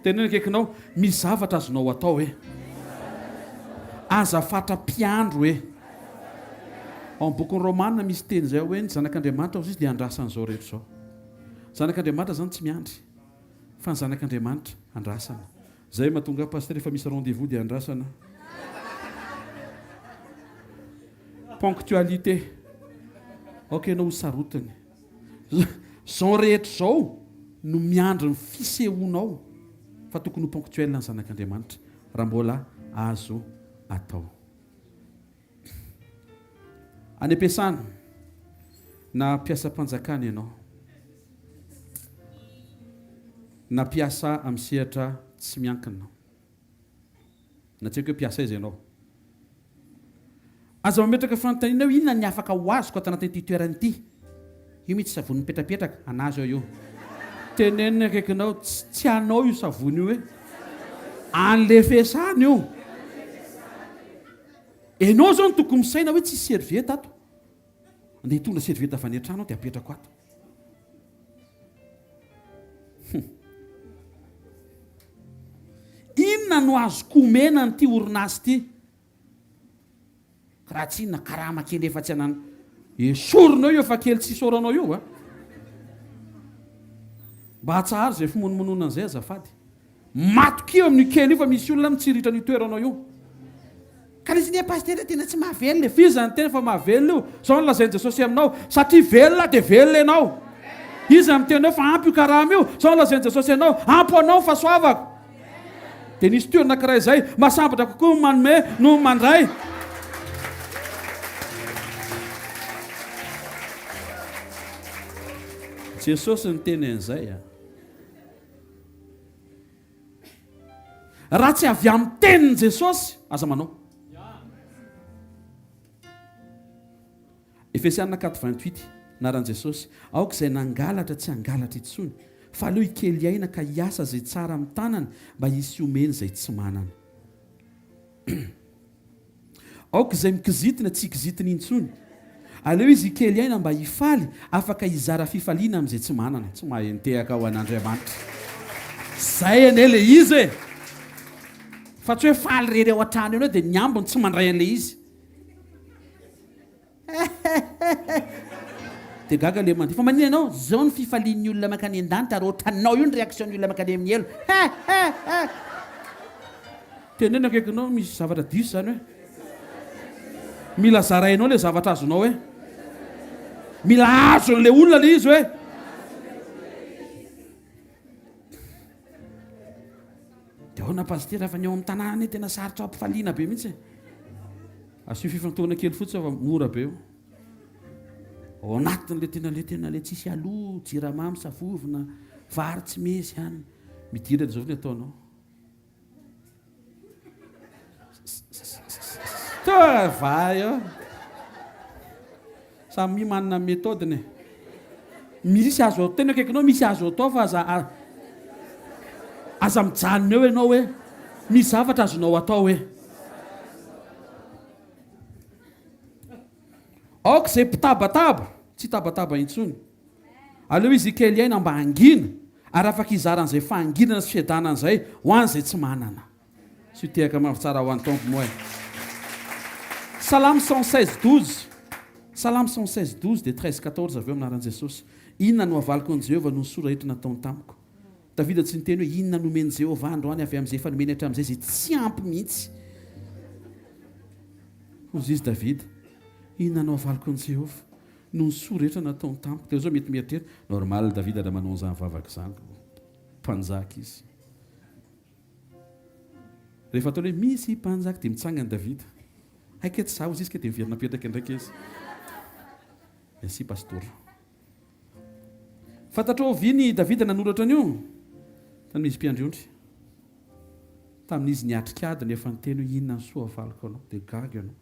tenena akaikinao misy zavatra azonao atao hoe azafatra mpiandro hoe ao amin'ny bokin'ny Romanina misy teny zay hoe ny zanak'Andriamanitra izy de andrasan'izao rehetra zao zanak'Andriamanitra zany tsy miandry fa ny zanak'Andriamanitra andrasana zay mahatonga pasteur efa misy rendez-vous de andrasana ponctualité ok anao sarotany zao rehetra zao no miandry ny fisehoanao fa tokony ho ponctuel ny zanak'Andriamanitra raha mbola azo atao any am-piasana na mpiasa-panjakana ianao na mpiasa amin'ny sehatra tsy miankina na tsy haiko hoe mpiasa izy ianao aza mametraka fanontaniana hoe inona ny afaka ho azoko ato anatin'ity toerana ity io mihitsy savony mipetrapetraka anazy ao io tenenina akaikinao tsy anao io savony io hoe an'le fiasana io enao zao ny tokony misaina hoe tsy servieta ato andeha hitondra servieta avy any an-trano de apetrako ato inona no azoko omena nyity orinasy ity raha tsy inona karama kely efa tsy anana esorinao io efa kely tsy isoranao io a mba hatsahary zay fimonomonona an'izay azafady matokio amin'ny kely io fa misy olona mitsiritra ny toeranao io ka izy ne pasteur tena tsy mahavelona fizany tena fa mahavelona io zao ny lazainy Jesosy aminao satria velona de velona ianao izy amin'ny tenao fa ampy io karama io zao ny lazainy Jesosy ianao ampy anao ny fahasoavako de nisy toerana karaha izay masambatra kokoa manome no mandray Jesosy ny teny an'izay raha tsy avy amin'ny teniny Jesosy aza manao Efesiana 4:28 naran'i Jesosy aoka izay nangalatra tsy hangalatra itsony fa aleo ikely aina ka hiasa zay tsara amin'ny tanany mba hisy omeny zay tsy manana aoka izay mikizitina tsy hikizitina intsony aleo izy ikely aina mba hifaly afaka hizara fifaliana amin'izay tsy manana tsy mahentehaka ho an'Andriamanitra zay ane le izy e fa tsy hoe faly rery ao an-trano eo dia niambony tsy mandray an'le izy dia gaga le mandeha fa manina ianao zao ny fifalian'ny olona makany an-danitra ary ohatranao io ny réaction'ny olona makany amin'ny elo tenena akaikinao misy zavatra diso zany hoe mila zarainao le zavatra azonao hoe mila azo n'le olona le izy hoe dia ao na pasteur fa ny ao amin'ny tanàna tena sarotra ampifaliana be mihitsy asio fifantoana kely fotsiny fa mora be io ao anatin'le tena le tsisy aloha jiramamy savovina vary tsy mesy hany midira de zao ny ataonao vai samy manana méthode misy azo tena akaikinao misy azo atao fa aza mijanona eo ianao hoe misy zavatra azonao atao hoe aoka izay mpitabataba tsy tabataba intsony aleo izy kely aina mba angina ary afaka izaran'izay fahanginana sy fiadanana izay ho an'izay tsy manana sy tehaka mavitsara ho an'ny tompo moa Salame 116:12 Salame 116:12 de 13-14 avy eo aminaran'i Jesosy inona no avaliko an'i Jehovah no nisorahetra nataony tamiko Davida tsy niteny hoe inona nomeny Jehovah androany avy amin'izay fanomeny hatramin'izay zay tsy ampy mihitsy hozy izy Davida inona no avaliko an'i Jehovah no nisorahetra nataony tamiko dia zao mety mieritreritra normal Davida raha manao an'izany vavaka izany mpanjaka izy. Rehefa ataony hoe misy mpanjaka dia mitsangana Davida. Haika tsy zaho izy ka dia miverina petraka ndraika izy. Merci pastor. Fantatrao oviany Davida nanoratra an'io tamin'izy mpiandriondry. Tamin'izy niatrikady nefa niteny hoe inona ny soa avaliko anao dia gaga anao.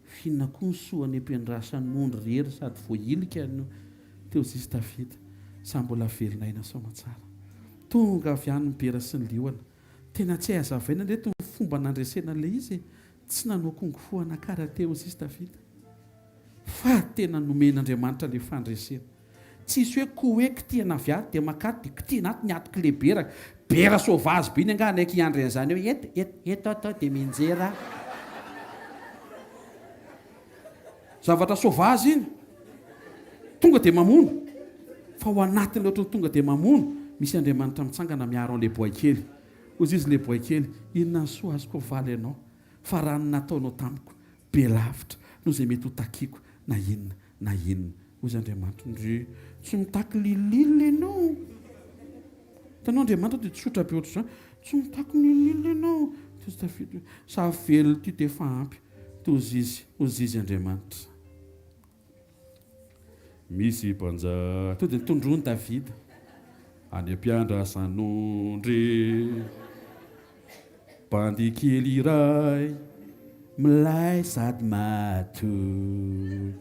Finna koa ny soa ny ampiandrasan'ondry rery sady voailika anao. Teo izy Davida samy mbola velona aina soma tsara. Tonga avy any mipera sy ny liona. Tena tsy hazavaina reto ny fomba nandresena ilay izy. Tsy nanao kongofoana kara teo izy Davida. Fa tena nomen'Andriamanitra ilay fandresena. Tsisy hoe koeky tia naviady dia makaty dia kitia naty niaty lebera. Bera sauvage be ny angana eky iandry an'izany hoe eto atao dia minjera. Zavatra sauvage iny. Tonga dia mamono. Fa ho anatiny ohatran'ny tonga dia mamono. Misy Andriamanitra mitsangana miaro an'ilay boay kely. Ozy izy ilay boay kely. Inona ny soa azoko valy ianao. Fa raha ny nataonao tamiko be lavitra no izay mety ho takiako na inona na inona. Ozy Andriamanitra ndre tsy mitaky lililina ianao. Tanao Andriamanitra dia tsotra be ohatr'izany. Tsy mitaky lililina ianao. Sa velona ty dia efa ampy. Ozy izy Andriamanitra. Misy mpanjaka to dia nitondrony Davida any ampiandrasan'ondry bandy kely iray milay sady matoky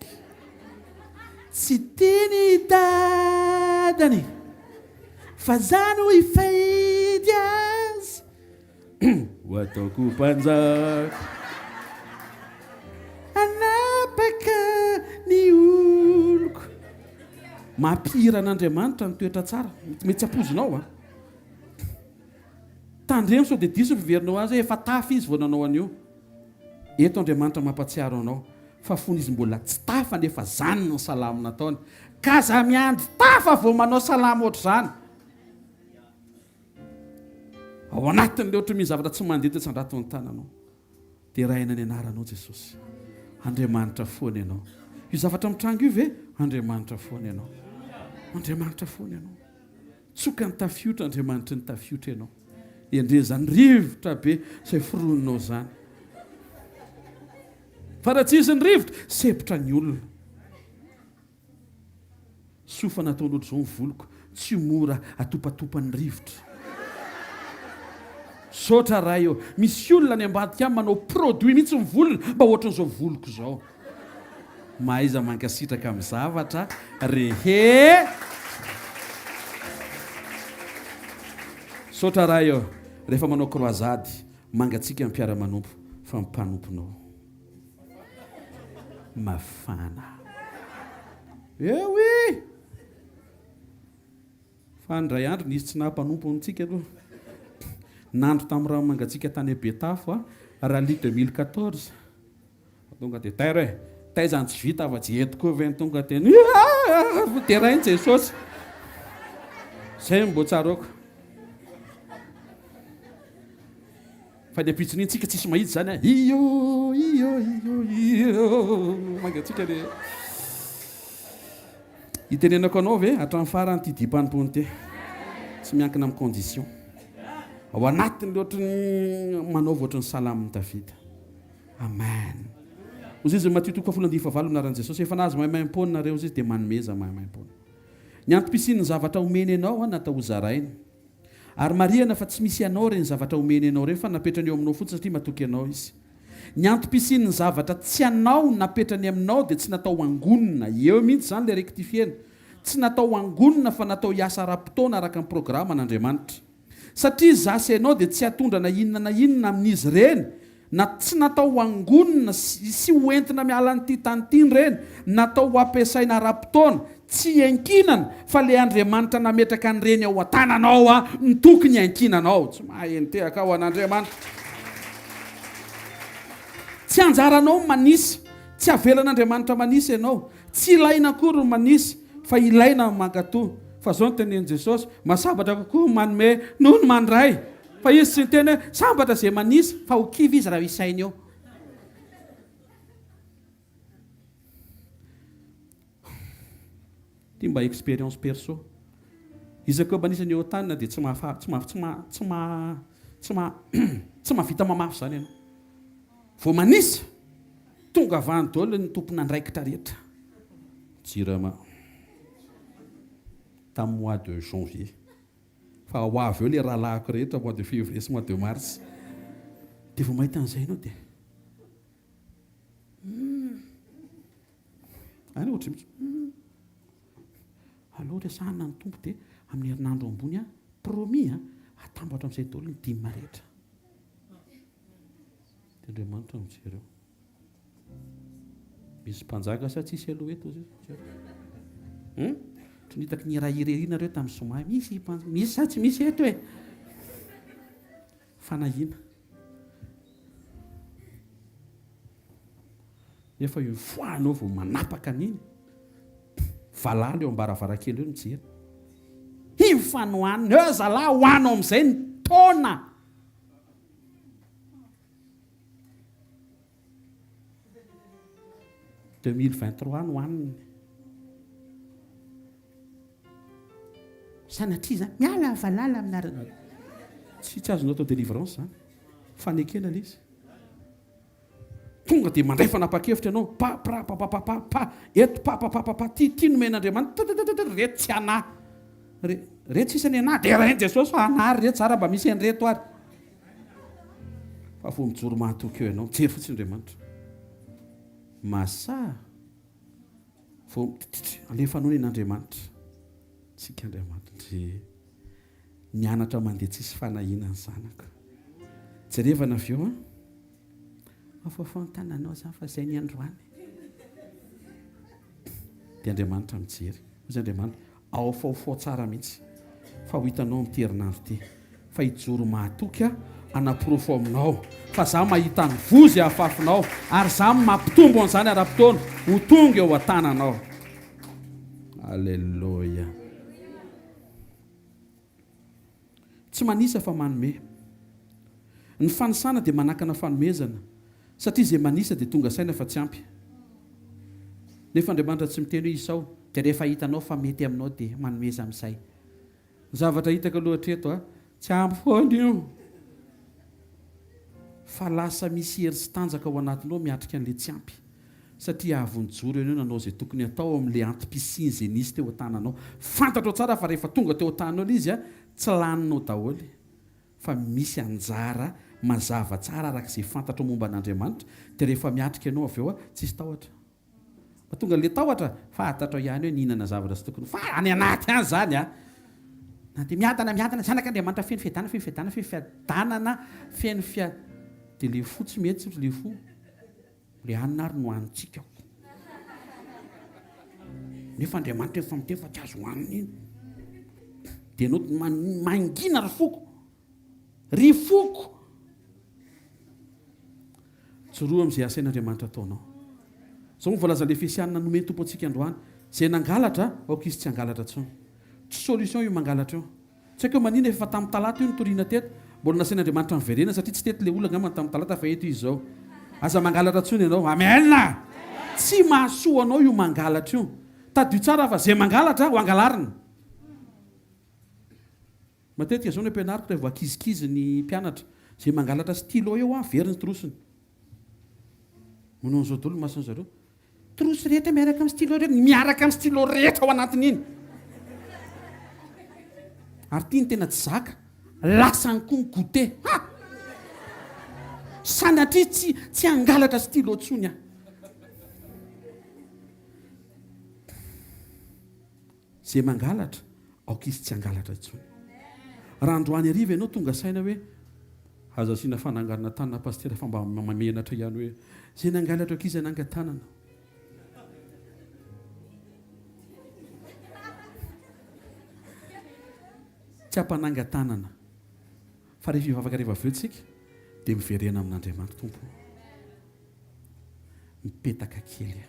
tsy tiany dadany fa zany ho ifaidy azy ho ataoko mpanjaka anapaka ny oloko. Mampihira an'Andriamanitra ny toetra tsara. Mety tsy apozinao a. Tandremo sao dia diso fiverinao azy efa tafy izy vao nanao an'io. Eto Andriamanitra mampatsiaro anao fa fony izy mbola tsy tafa nefa zany ny salamo nataony. Ka za miandry tafa vao manao salamo ohatr'izany. Ao anatin'ilay ohatran'ny zavatra tsy mandeha tsy andrato ny tananao. Dia raina ny anaranao Jesosy. Andriamanitra foana ianao. Io zavatra mitrango io ve? Andriamanitra foana ianao. Andriamanitra foana ianao. Tsoka ny tafiotra Andriamanitra ny tafiotra ianao. Endre zany rivotra be izay fironinao zany. Fa raha tsy izy ny rivotra, sepitra ny olona. Sofa nataonao ohatr'izao ny voloko, tsy mora atopatopany rivotra. Saotra raha eo, misy olona ny ambadika manao produit mihitsy ny volona mba ohatran'izao voloko izao. Mahaiza mankasitraka amin'ny zavatra rehe. Saotra raha eo, rehefa manao croisade, mangatsika mpiara-manompo fa mimpanomponao. Mafana. Oui. Fa ndray andro nisy tsy nampanompo antsika aloha. Nandro tamin'ny raha mangatsika tany Betafo rally 2014. Tonga dia taire taizany tsy vita afa-tsy etiko ve tonga dia terainy Jesosy. Zay mbo tsaroko. Fa dia pitsiny tsika tsisy mahitsy zany iyo mangatsika dia itenenako anao ve hatramin'ny farany ty dipanim-pony te tsy miankina amin'ny condition. Ao anatiny ohatrany manaova ohatrany salamin'ny Davida. Amen. Ozy izy Matthieu 7:7 anaran'i Jesosy efa nazy mahaimaim-pony nareo izy dia manomeza mahaimaim-pony. Ny antom-pisian'ny zavatra omeny ianao natao ho zaraina. Ary marihana fa tsy misy ianao reny zavatra omeny ianao reny fa napetrany eo aminao fotsiny satria matoky ianao izy. Ny antom-pisian'ny zavatra tsy anao napetrany aminao dia tsy natao angonina. Eo mihitsy zany ilay rectifiena. Tsy natao angonina fa natao hiasa ara-potoana araka ny programa n'Andriamanitra. Satria zasy ianao dia tsy hatondra na inona amin'izy ireny. Na tsy natao angonina sy hoentina miala nyity tanytiny ireny. Natao ho ampiasaina ara-potoana. Tsy ankinana fa ilay Andriamanitra nametraka an'ireny ao an-tananao nitoky ny ankinanao. Tsy maheno tehaka ao an'Andriamanitra. Tsy anjaranao manisy, tsy avelan'Andriamanitra manisy ianao. Tsy ilaina akory manisy, fa ilaina mankatoa. Fa zao ny tenin'i Jesosy, masambatra kokoa manome noho ny mandray. Fa izy tsy niteny hoe sambatra izay manisy, fa ho kivy izy raha isainy eo. Ty mba expérience perso. izy koa manisany eo tanina dia tsy mahavita mamafy zany ianao vao manisa tonga avany daholo ny tompona andraikitra rehetra jirama tamin'ny mois de janvier fa ho avy eo le rahalahako rehetra mois de février sy mois de mars dia vao mahita an'izay ianao dia any ohatra mihitsy aloha resahana ny tompo dia amin'ny herinandro ambony a promis a atambatra amin'izay daholo ny dimy rehetra dia Andriamanitra mijereo misy mpanjaka sa tsisy aloha eto tsy nitako ny rahirerina reo tamin'ny Zomà misy sa tsy misy eto e fanahina nefa io foanao vao manapaka an'iny valala eo ambaravarakely eo mijery ifanohanina eo zalahy hoanao amin'izay ny taona 2023 no haniny sanatria zany miala valala aminarana tsy azonao atao délivrance zany fanekena le izy tonga dia mandray fanapa-kevitra ianao pa eto papapapapa ty nomen'Andriamanitra reto tsy anahy reto sisany anahy dia rain Jesosy fa anary reto tsara mba misy an'reto ary fa vo mijoro mahatoky eo ianao mijery fotsiny Andriamanitra masa vo alefanao nen'Andriamanitra tsika Andriamanitra mianatra mandeha tsisy fanahina ny zanaka jerevana avy eo afafao ny tananao zany fa izay ny androany dia Andriamanitra mijery ozy Andriamanitra ao faofao tsara mihitsy fa ho hitanao amin'ny herinandro ty fa hijoro mahatoky anaporofo aminao fa za mahita ny vozy ahafafinao ary za mampitombo an'izany ara-potoana ho tonga eo an-tananao alleloia tsy manisa fa manome ny fanisana dia manakana fanomezana satria izay manisa dia tonga saina fa tsy ampy nefa Andriamanitra tsy miteny hoe isao dia rehefa hitanao fa mety aminao dia manomeza amin'izay zavatra hitaka loatra eto tsy ampy foana io fa lasa misy hery sy tanjaka ao anatinao miatrika an'ilay tsy ampy satria avonjoro eo nanao izay tokony atao amin'ilay antim-pisiny izay nisy teo an-tananao fantatrao tsara fa rehefa tonga teo an-tananao izy tsy laninao daholy fa misy anjara mazava tsara arak'izay fantatro momba an'Andriamanitra dia rehefa miatrika ianao avy eo tsisy tahotra tonga le tahotra fantatrao ihany hoe nihinana zavatra sy tokony fa any anaty any zany na dia miadana zanak'Andriamanitra feno fiadanana dia le fo tsy mety le fo le anina ary no hanitsika nefa Andriamanitra efa miteny fa tsy azo hohanina iny dia anao mangina ry foko tsoroa amin'izay asain'Andriamanitra ataonao zao voalaza le Efesianina nomeny tompo antsika androany izay nangalatra aoka izy tsy hangalatra tsony tsy solution io mangalatra eo tsy haiko manina efa tamin'ny talata io nitoriana teto mbola nasain'Andriamanitra miverena satria tsy tety le olana ngamba tamin'ny talata fa eto izy zao aza mangalatra tsony ianao amen tsy mahasoa anao io mangalatra io tadio tsara fa zay mangalatra ho angalarina matetika zao ny ampianariko rehefa akizikizy ny mpianatra zay mangalatra stylo eo veriny trosiny manao an'izao daholo masony zareo trosy rehetra miaraka amin'ny stylo rehetra miaraka amin'ny stylo rehetra ao anatiny iny ary tia ny tena tsy zaka lasany koa ny goûter sanatria tsy hangalatra stylo tsony zay mangalatra aoka izy tsy hangalatra tsony raha androany ariva ianao tonga saina hoe aza asiana fananganana tanana pastera fa mba mamenatra ihany hoe zay nangalatra aoka izy anangan-tanana tsy ampananga-tanana fa rehefa ivavaka rehefa avy eo tsika dia miverena amin'Andriamanitra tompo mipetaka kely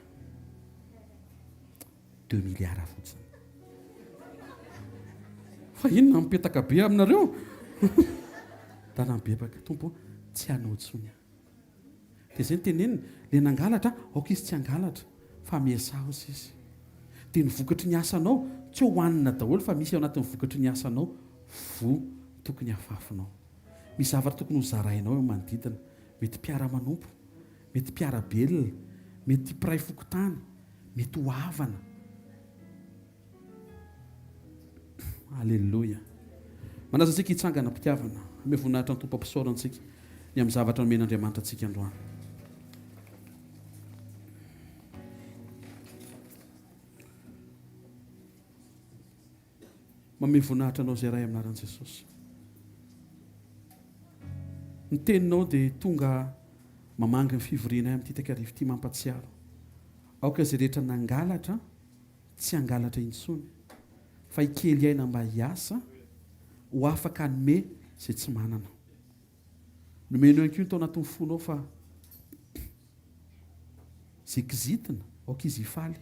2 milliards fotsiny fa inona mipetaka be aminareo tana mibebaka tompo tsy hanao tsony dia zay ny tenenina le nangalatra aoka izy tsy hangalatra fa miasaosy izy dia ny vokatry ny asanao tsy hohanina daholo fa misy ao anatin'ny vokatry ny asanao tokony hafafinao. Misy zavatra tokony ho zarainao eo manodidina, mety mpiara-manompo, mety mpiara-belona, mety mpiray fokotany, mety ho havana. Alleloia. Manaza antsika hitsangana mpitiavana, ame voninahitra ny tompo ampisaorantsika ny amin'ny zavatra nomen'Andriamanitra antsika androany. Mame voninahitra anao izay iray aminaran'i Jesosy. Ny teninao dia tonga mamangy ny fivoriana amin'ity takarivo ity mampatsiaro. Aoka izay rehetra nangalatra, tsy hangalatra intsony, fa ikely aina mba hiasa ho afaka hanome izay tsy manana. Nomenao ihany koa tao anatin'ny fonao fa izay kizitina aoka izy hifaly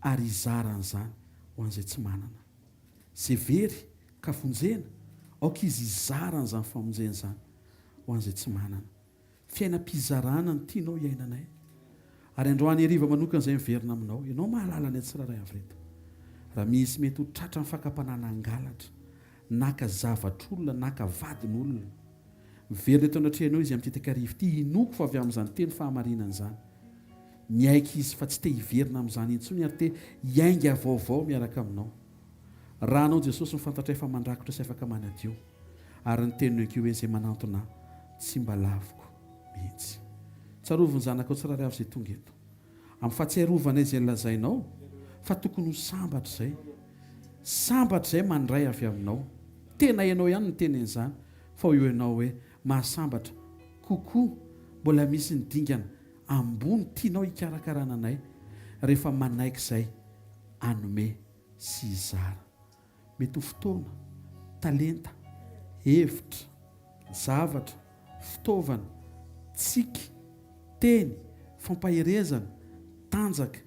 ary hizaran'izany ho an'izay tsy manana. Izay very ka fonjena aoka izy hizaran'izany famonjena izany ho an'izay tsy manana. Fiainam-pizarana ny tianao hiainanay. Ary androany hariva manokana izay miverina aminao, ianao mahalala ny tsiraray avy reto. Raha misy mety ho tratra ny fakapanahy angalatra, naka zavatr'olona, naka vadin'olona, miverina eto anatrehanao izy amin'ity takarivo ity, inoko fa avy amin'izany teny fahamarinana izany. Miaika izy fa tsy te hiverina amin'izany intsony ary te hiainga vaovao miaraka aminao. Raha anao Jesosy mifantatra efa mandrakotra sy afaka manadio, ary ny teniny akeo hoe izay manantona tsy mba laviko mihitsy. Tsaroviny zanakao tsiraray avy izay tonga eto. Amin'ny fahatsiarovana izay lazainao fa tokony ho sambatra izay. Sambatra izay mandray avy aminao. Tena ianao ihany ny tenen'izany, fa eo ianao hoe mahasambatra kokoa, mbola misy ny dingana ambony tianao hikarakarana anay rehefa manaiky izay anome sy hizara. Mety ho fotoana, talenta, hevitra, zavatra, fitaovana, tsiky, teny, fampaherezana, tanjaka,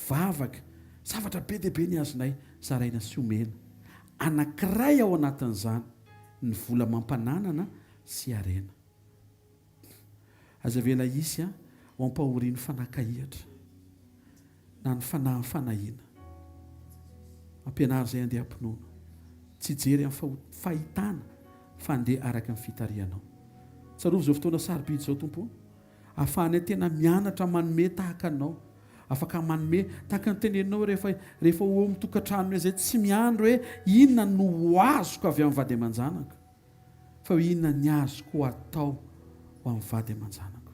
vavaka, zavatra be dia be ny azonay zaraina sy omena. Anankiray ao anatin'izany ny vola mampananana sy arena. Aza vela isy ho ampahoriany fanakahihatra na ny fanahy fanahiana. Ampianary izay andeha ampinoana. Tsy jery amin'ny fahitana fa andeha araka ny fitarianao. Tsarovy izao fotoana sarobidy izao tompo, ahafahanay tena mianatra manome tahaka anao, afaka manome tahaka ny teneninao rehefa ho eo mitokantranony izay tsy miandro hoe inona no azoko avy amin'ny vady aman-janako, fa hoe inona ny azoko atao ho amin'ny vady aman-janako.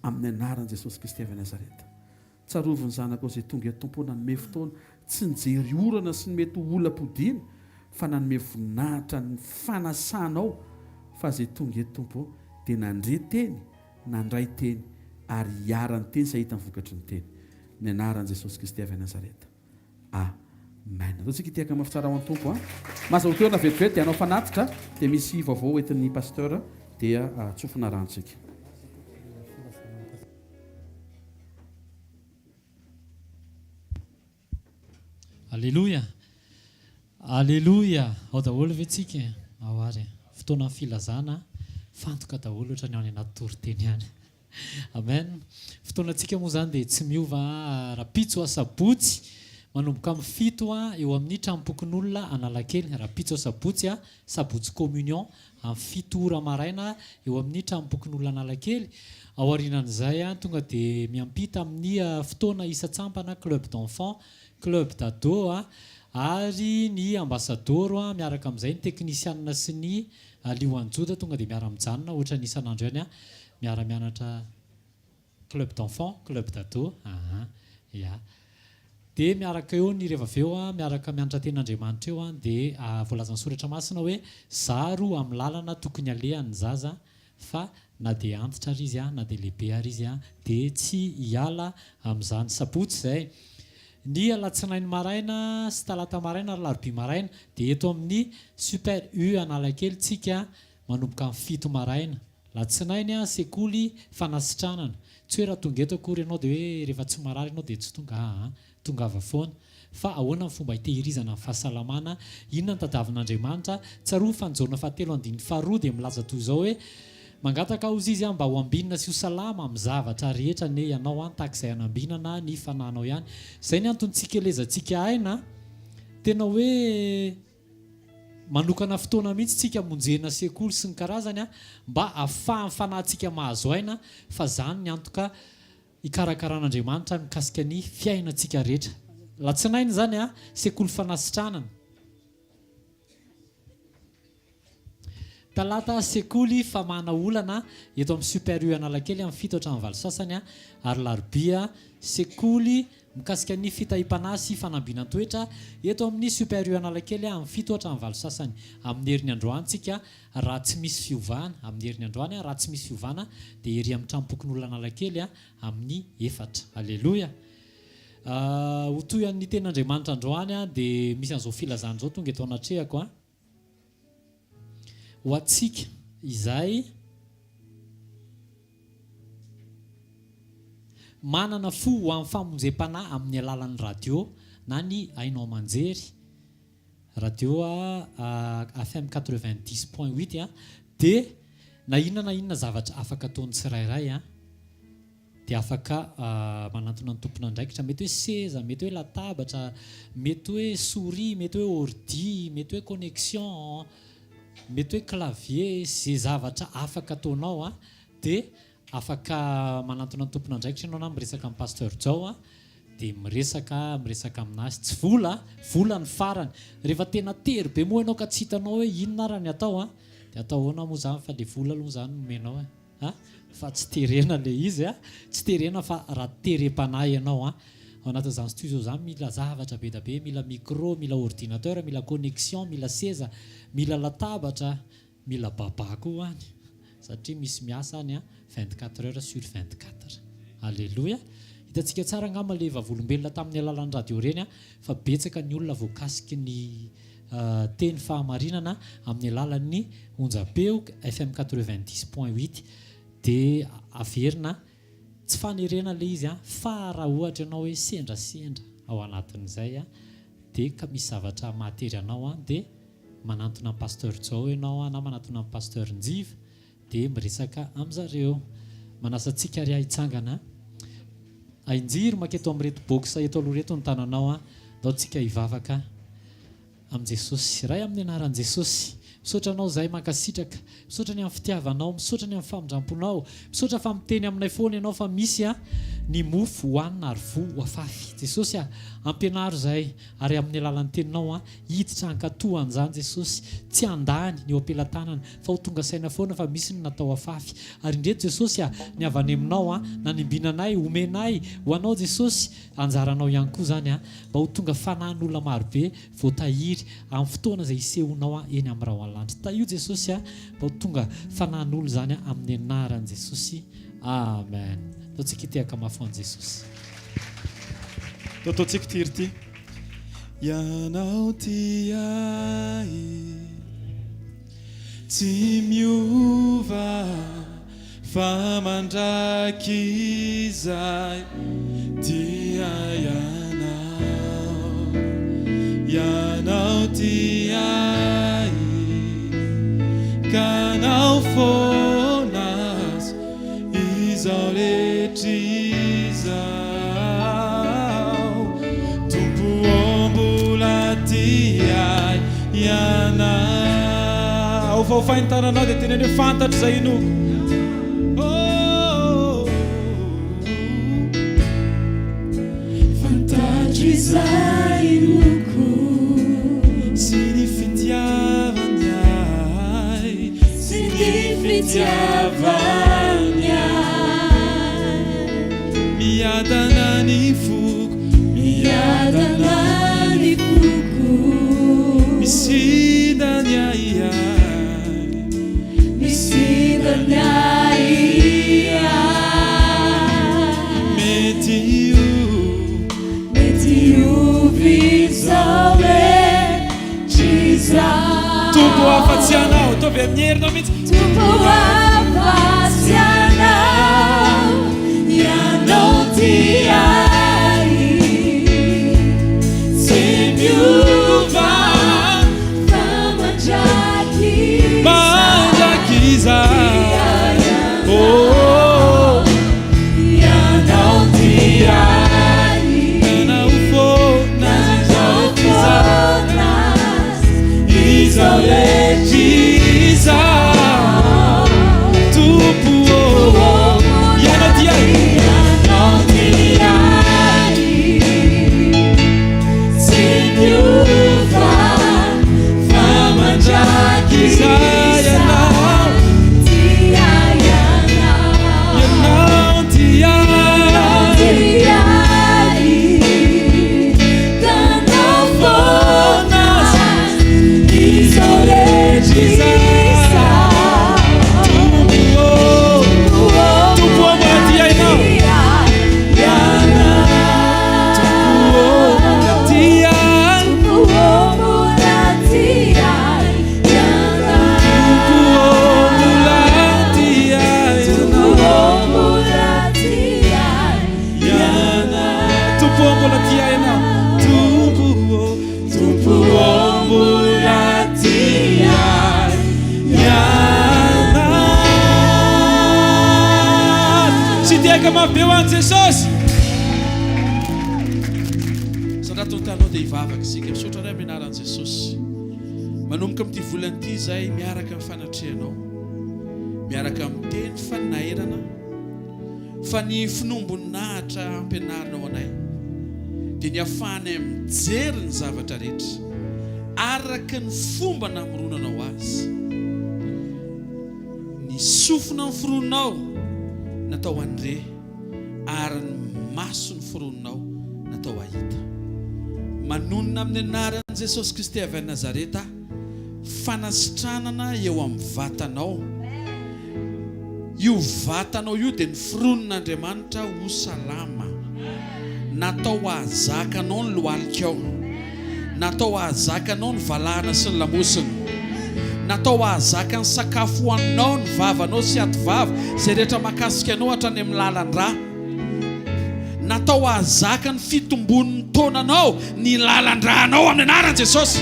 Amin'ny anaran'i Jesosy Kristy avy Nazareta. Tsarovy ny zanako izay tonga eto tompo, nanome fotoana tsy nijery orana sy ny mety ho olam-podiana, fa nanome voninahitra ny fanasanao, fa izay tonga eto tompo dia nandre teny, nandray teny ary hiarany teny sy ahita ny vokatry ny teny. Ny anaran'i Jesosy Kristy avy Nazareta. Amen. Ataontsika ity akamafy tsara ho an'ny tompo. Mahazotoana vetivety anao fanatitra dia misy vaovao entin'ny pasteur dia tsofina rantsika. Alleluia. Alleluia. Ao daholo ve tsika? Ao ary. Fotoana filazana fantoka daholo ohatra ny ao anaty toriteny ihany. Amen. Fotoanantsika moa izany dia tsy miova rapitso sabotsy manomboka amin'ny 7 eo amin'ny trampokon'olona Analakely. Rapitso sabotsy sabotsy communion amin'ny 7 ora maraina eo amin'ny trampokon'olona Analakely. Ao aorianan'izay tonga dia miampita amin'ny fotoana isa-tsampana club d'enfant, club d'ado ary ny ambassador miaraka amin'izay ny teknisianina sy ny lioanjoda tonga dia miara-mijanona ohatra ny isan'andro ihany miara-mianatra club d'enfant, club d'ado. Dia miaraka eo ny rehefa avy eo miaraka mianatra ten'Andriamanitra eo dia voalazan'ny soratra masina hoe zaro amin'ny lalana tokony alehan'ny zaza, fa na dia antitra ary izy na dia lehibe ary izy dia tsy hiala amin'izany. Sabotsy izay. Ny alatsinainy maraina sy talata maraina ary larobia maraina dia eto amin'ny super U Analakely tsika manomboka amin'ny 7 maraina. Latsinainy sekoly fanasitranana. Tsy hoe raha tonga eto akory ianao dia hoe rehefa tsy marary ianao dia tsy tonga, tongava foana. Fa ahoana ny fomba hitehirizana ny fahasalamana, inona ny tadiavin'Andriamanitra. Tsaroa fanjaona fahatelo andininy faharoa dia milaza toy izao hoe mangataka ozy izy mba ho ambinina sy ho salama amin'ny zavatra rehetra ne ianao takizay anambinana ny fananao ihany. Zay ny antontsika elezantsika aina tena hoe manokana fotoana mihitsy tsika monjena sekoly sy ny karazany mba ahafahan'ny fanahintsika mahazo aina fa zany ny antoka ikarakaran'Andriamanitra mikasika ny fiainantsika rehetra. Latsinainy zany sekoly fanasitranana. Talata sekoly famana olana eto amin'ny super U Analakely amin'ny 7 hatramin'ny 8 sasany ary larobia sekoly mikasika ny fitahim-panahy sy fanambinan-toetra eto amin'ny super U Analakely amin'ny 7 hatramin'ny 8 sasany. Amin'ny herin'ny androantsika raha tsy misy fiovana, amin'ny herin'ny androany raha tsy misy fiovana dia ery amin'ny trampokon'olona Analakely amin'ny 4. Alleluia. Ho toy an'ny ten'Andriamanitra androany dia misy an'izao filazana izao tonga eto anatrehako ho atsika izay manana fo ho amin'ny famonjem-panahy amin'ny alalan'ny radio na ny hainao manjery radio FM 90.8 dia na inona zavatra afaka ataony tsirairay dia afaka manantona ny tompona andraikitra. Mety hoe seza, mety hoe latabatra, mety hoe souris, mety hoe ordi, mety hoe connexion, mety hoe clavier, zay zavatra afaka ataonao dia afaka manantona ny tompona andraikitra ianao na miresaka amin'ny pasteur Jao dia miresaka aminazy tsy vola ny farany. Rehefa tena tery be moa ianao ka tsy hitanao hoe inona raha ny atao dia ataoana moa zany fa le vola aloha zany nomenao fa tsy terena le izy tsy terena fa raha terem-panahy ianao ao anatin'izany studio zany mila zavatra be da be, mila micro, mila ordinateur, mila connexion, mila seza, mila latabatra, mila baba koa satria misy miasa any 24 heures sur 24. Alléluia. Hitantsika tsara angamba le vavolombelona tamin'ny alalan'ny radio reny fa betsaka ny olona voakasiky ny teny fahamarinana amin'ny alalan'ny onjapeo FM 90.8 dia averina tsy fanerena le izy fa raha ohatra ianao hoe sendrasendra ao anatin'izay dia ka misy zavatra matery anao dia manantona ny pasteur Jao ianao na manantona ny pasteur Njiva dia miresaka amin'zareo. Manasantsika ry hitsangana ainjiry maketo amin'ny reto box eto aloha reto ny tananao dao tsika hivavaka amin'i Jesosy. Ray amin'ny anaran'i Jesosy misaotra anao izay mankasitraka, misaotra ny amin'ny fitiavanao, misaotra ny amin'ny famindramponao, misaotra fa miteny aminay foana ianao fa misy ny mofo hohanina ary vo hoafafy. Jesosy ampianaro izay ary amin'ny alalan'ny teninao hiditra hankatohan'izany Jesosy, tsy handany ny eo ampelantanana fa ho tonga saina foana fa misy ny natao afafy. Ary indreto Jesosy ny avy any aminao nanimbinanay, omenay ho anao Jesosy, anjaranao ihany koa zany mba ho tonga fanahin'olona marobe voatahiry amin'ny fotoana izay isehonao eny amin'ny raha lanitra. Taio Jesosy mba ho tonga fanahin'olo zany amin'ny anaran'i Jesosy. Amen. Ataontsika hitehaka mafy an'i Jesosy. Ataontsika tiry ty. Ianao ty ahy tsy miova fa mandraky izay ty ianao ty ahy kanao fonas izao rehetra tompo ombola ty ahy ianao ofaofainy tananao dia tena hoe fantatro zay inoko. Fantatro izay inoko sy ny fitiavany ahy, sy ny fitiavany ahy, miadana ny foko, miadana ny foko, misidany ahy, misidany ahy, mety io Tompo afa-tsy anao, tovy amin'ny herinao mihitsy. Tompo afa-tsy anao, ianao ty ahy, tsy miova fa mandraky izay Jesosy sandratontanao dia hivavaka isika misaotra ray amin'ny anaran'i Jesosy manomboka amin'ity volana ity zay miaraka amin'ny fanatrehanao miaraka amin'ny teny fanairana fa ny finombony nahitra ampianarinao anay dia ny ahafahany mijery ny zavatra rehetra araka ny fomba namoronanao azy ny sofina ny foronao natao andre ary ny maso ny forononao natao ahita manonona amin'ny anaran'i Jesosy Kristy avy any Nazareta fanasitranana eo amin'ny vatanao io vatanao io dia ny foronon'Andriamanitra ho salama natao ahazakanao ny lohalikao natao ahazakanao ny valahana sy ny lamosina natao ahazaka ny sakafo hoaninao ny vavanao sy aty vava izay rehetra mahakasika anao hatrany amin'ny lalan-drà natao ahazaka ny fitombon'ny taonanao ny lalan-drànao amin'ny anaran'i Jesosy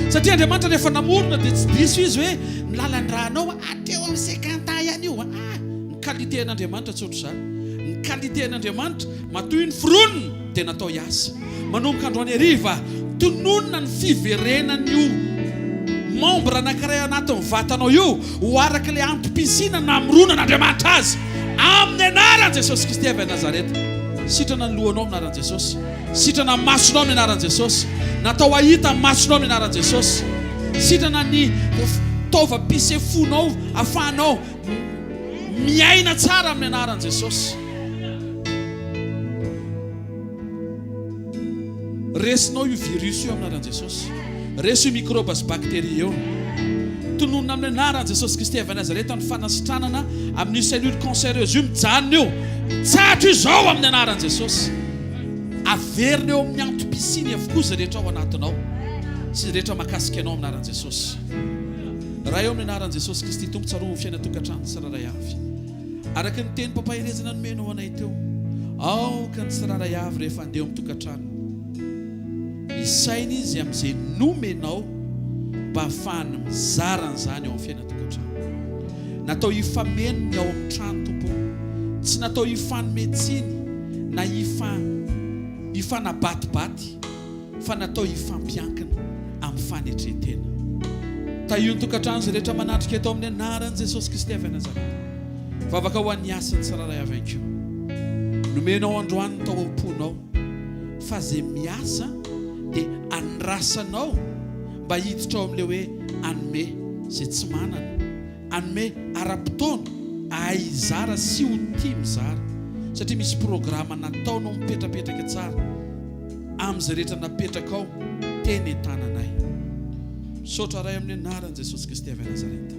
satria Andriamanitra rehefa namorona dia tsy diso izy hoe ny lalan-drànao ateo amin'ny 50 ans ihany io ny qualité n'Andriamanitra tsy ohatr'izany ny qualité n'Andriamanitra matoy ny foronona dia natao hiasa manomboka androany hariva tononona ny fiverenan'io membre anankiray anatin'ny vatanao io ho araka ilay antom-pisina namorona n'Andriamanitra azy amin'ny anaran'i Jesosy Kristy avy any Nazareta sitrana ny lohanao amin'ny anaran'i Jesosy sitrana ny masonao amin'ny anaran'i Jesosy natao ahita ny masonao amin'ny anaran'i Jesosy sitrana ny fitaovam-pisefonao ahafahanao miaina tsara amin'ny anaran'i Jesosy resinao io virus io amin'ny anaran'i Jesosy reso io microbe sy bactérie io tononona amin'ny anaran'i Jesosy Kristy avy Nazareta ny fanasitranana amin'ny cellule cancéreuse io mijanona io tsatra izao amin'ny anaran'i Jesosy averina eo amin'ny antom-pisiny avokoa izay rehetra ao anatinao sy rehetra mahakasika anao amin'ny anaran'i Jesosy raha eo amin'ny anaran'i Jesosy Kristy tompo tsaroa ho fiaina tokantrano tsiraray avy araka ny teny pampaherezana nomenao anay teo aoka ny tsiraray avy rehefa andeha amin'ny tokantrano isaina izy amin'izay nomenao mba ahafahany mizaran'izany ao amin'ny fiaina tokantrano natao hifamenony ao amin'ny trano tompo tsy natao hifanometsiny na hifanabatibaty fa natao hifampiankina amin'ny fanetretena taio ny tokantrano izay rehetra manatrika eto amin'ny anaran'i Jesosy Kristy avy Nazareta vavaka ho an'ny asany tsiraray avy anko nomenao androany tao am-ponao fa zay miasa dia anrasanao mba hiditra ao amin'ilay hoe anome izay tsy manana anome ara-potoana ahizara sy ho tia mizara satria misy programa nataonao mipetrapetraka tsara amin'izay rehetra napetraka ao teny entananay sotra ray amin'ny anaran'i Jesosy Kristy avy Nazareta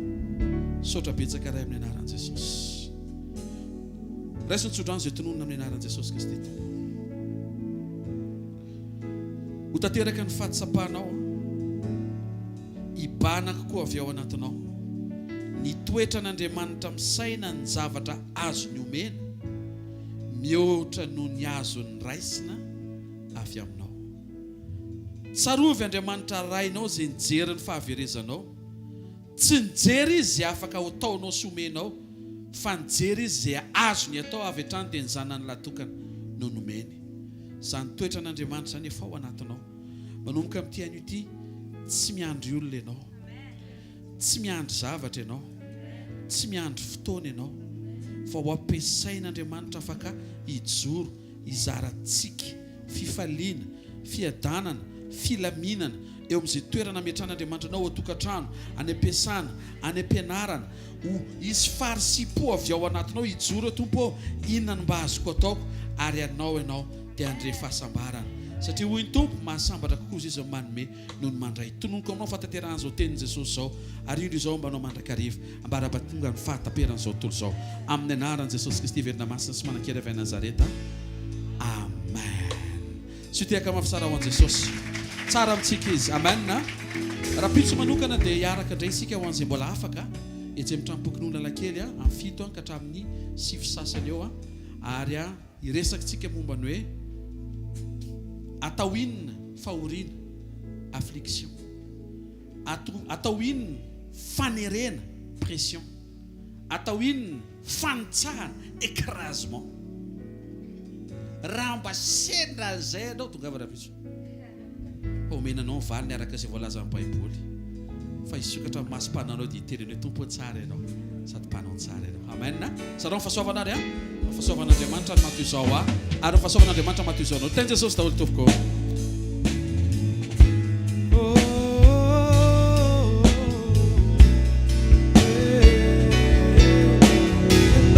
sotra betsaka ray amin'ny anaran'i Jesosy raisy nitsodrano izay tononona amin'ny anaran'i Jesosy Kristy ho tanteraka ny fahatsapanao hibanaka koa avy ao anatinao ny toetra n'Andriamanitra misaina ny zavatra azo ny omena mihoatra no ny azo ny raisina avy aminao tsarovy Andriamanitra rainao izay nijery ny fahaverezanao tsy nijery izy izay afaka ho ataonao sy omenao fa nijery izy izay azo ny atao avy hatrany dia ny zanany latokana no nomeny izany toetra n'Andriamanitra zany efa ao anatinao manomboka amin'ity anio ity tsy miandry olona ianao tsy miandry zavatra ianao tsy miandry fotoana ianao fa ho ampiasain'Andriamanitra afaka hijoro hizarantsika fifaliana fiadanana filaminana eo amin'izay toerana metran'Andriamanitra anao atokantrano any am-piasana any am-pianarana isy farisipo avy ao anatinao hijoro tompo inona no mba azoko ataoko ary ianao dia andre fahasambarana satria hoy ny tompo mahasambatra kokoa izy izao manome noho ny mandray tononoko aminao fahatanterahana izao tenin'i Jesosy izao ary indro izao mba anao mandrakariva ambaraba tonga ny fahataperan'izao tontolo izao amin'ny anaran'i Jesosy Kristy verina masina sy manan-kely avy Nazareta amen. Sy tiaka mafisara ho an'i Jesosy tsara amintsika izy amen. Raha pitso manokana dia hiaraka indray isika ho an'izay mbola afaka etsy amin'ny tranom-pokinoana lankely amin'ny 7 ka hatramin'ny 9 sasany eo ary iresakitsika momba ny hoe atao inona fahoriana affliction, atao inona fanerena pression, atao inona fanitsahana écrasement. Raha mba sendra zay anao tongava raha pitso omenanao ny valiny araka izay voalaza amin'ny Baiboly fa isokatra amin'ny masom-pananao dia hiteny hoe tompo tsara ianao sady mpanao tsara ianao amen. Sarao fahasoavana ary fahasoavan'Andriamanitra matoy izao ary fahasoavan'Andriamanitra matoy izao anao teny Jesosy daholo tompoko.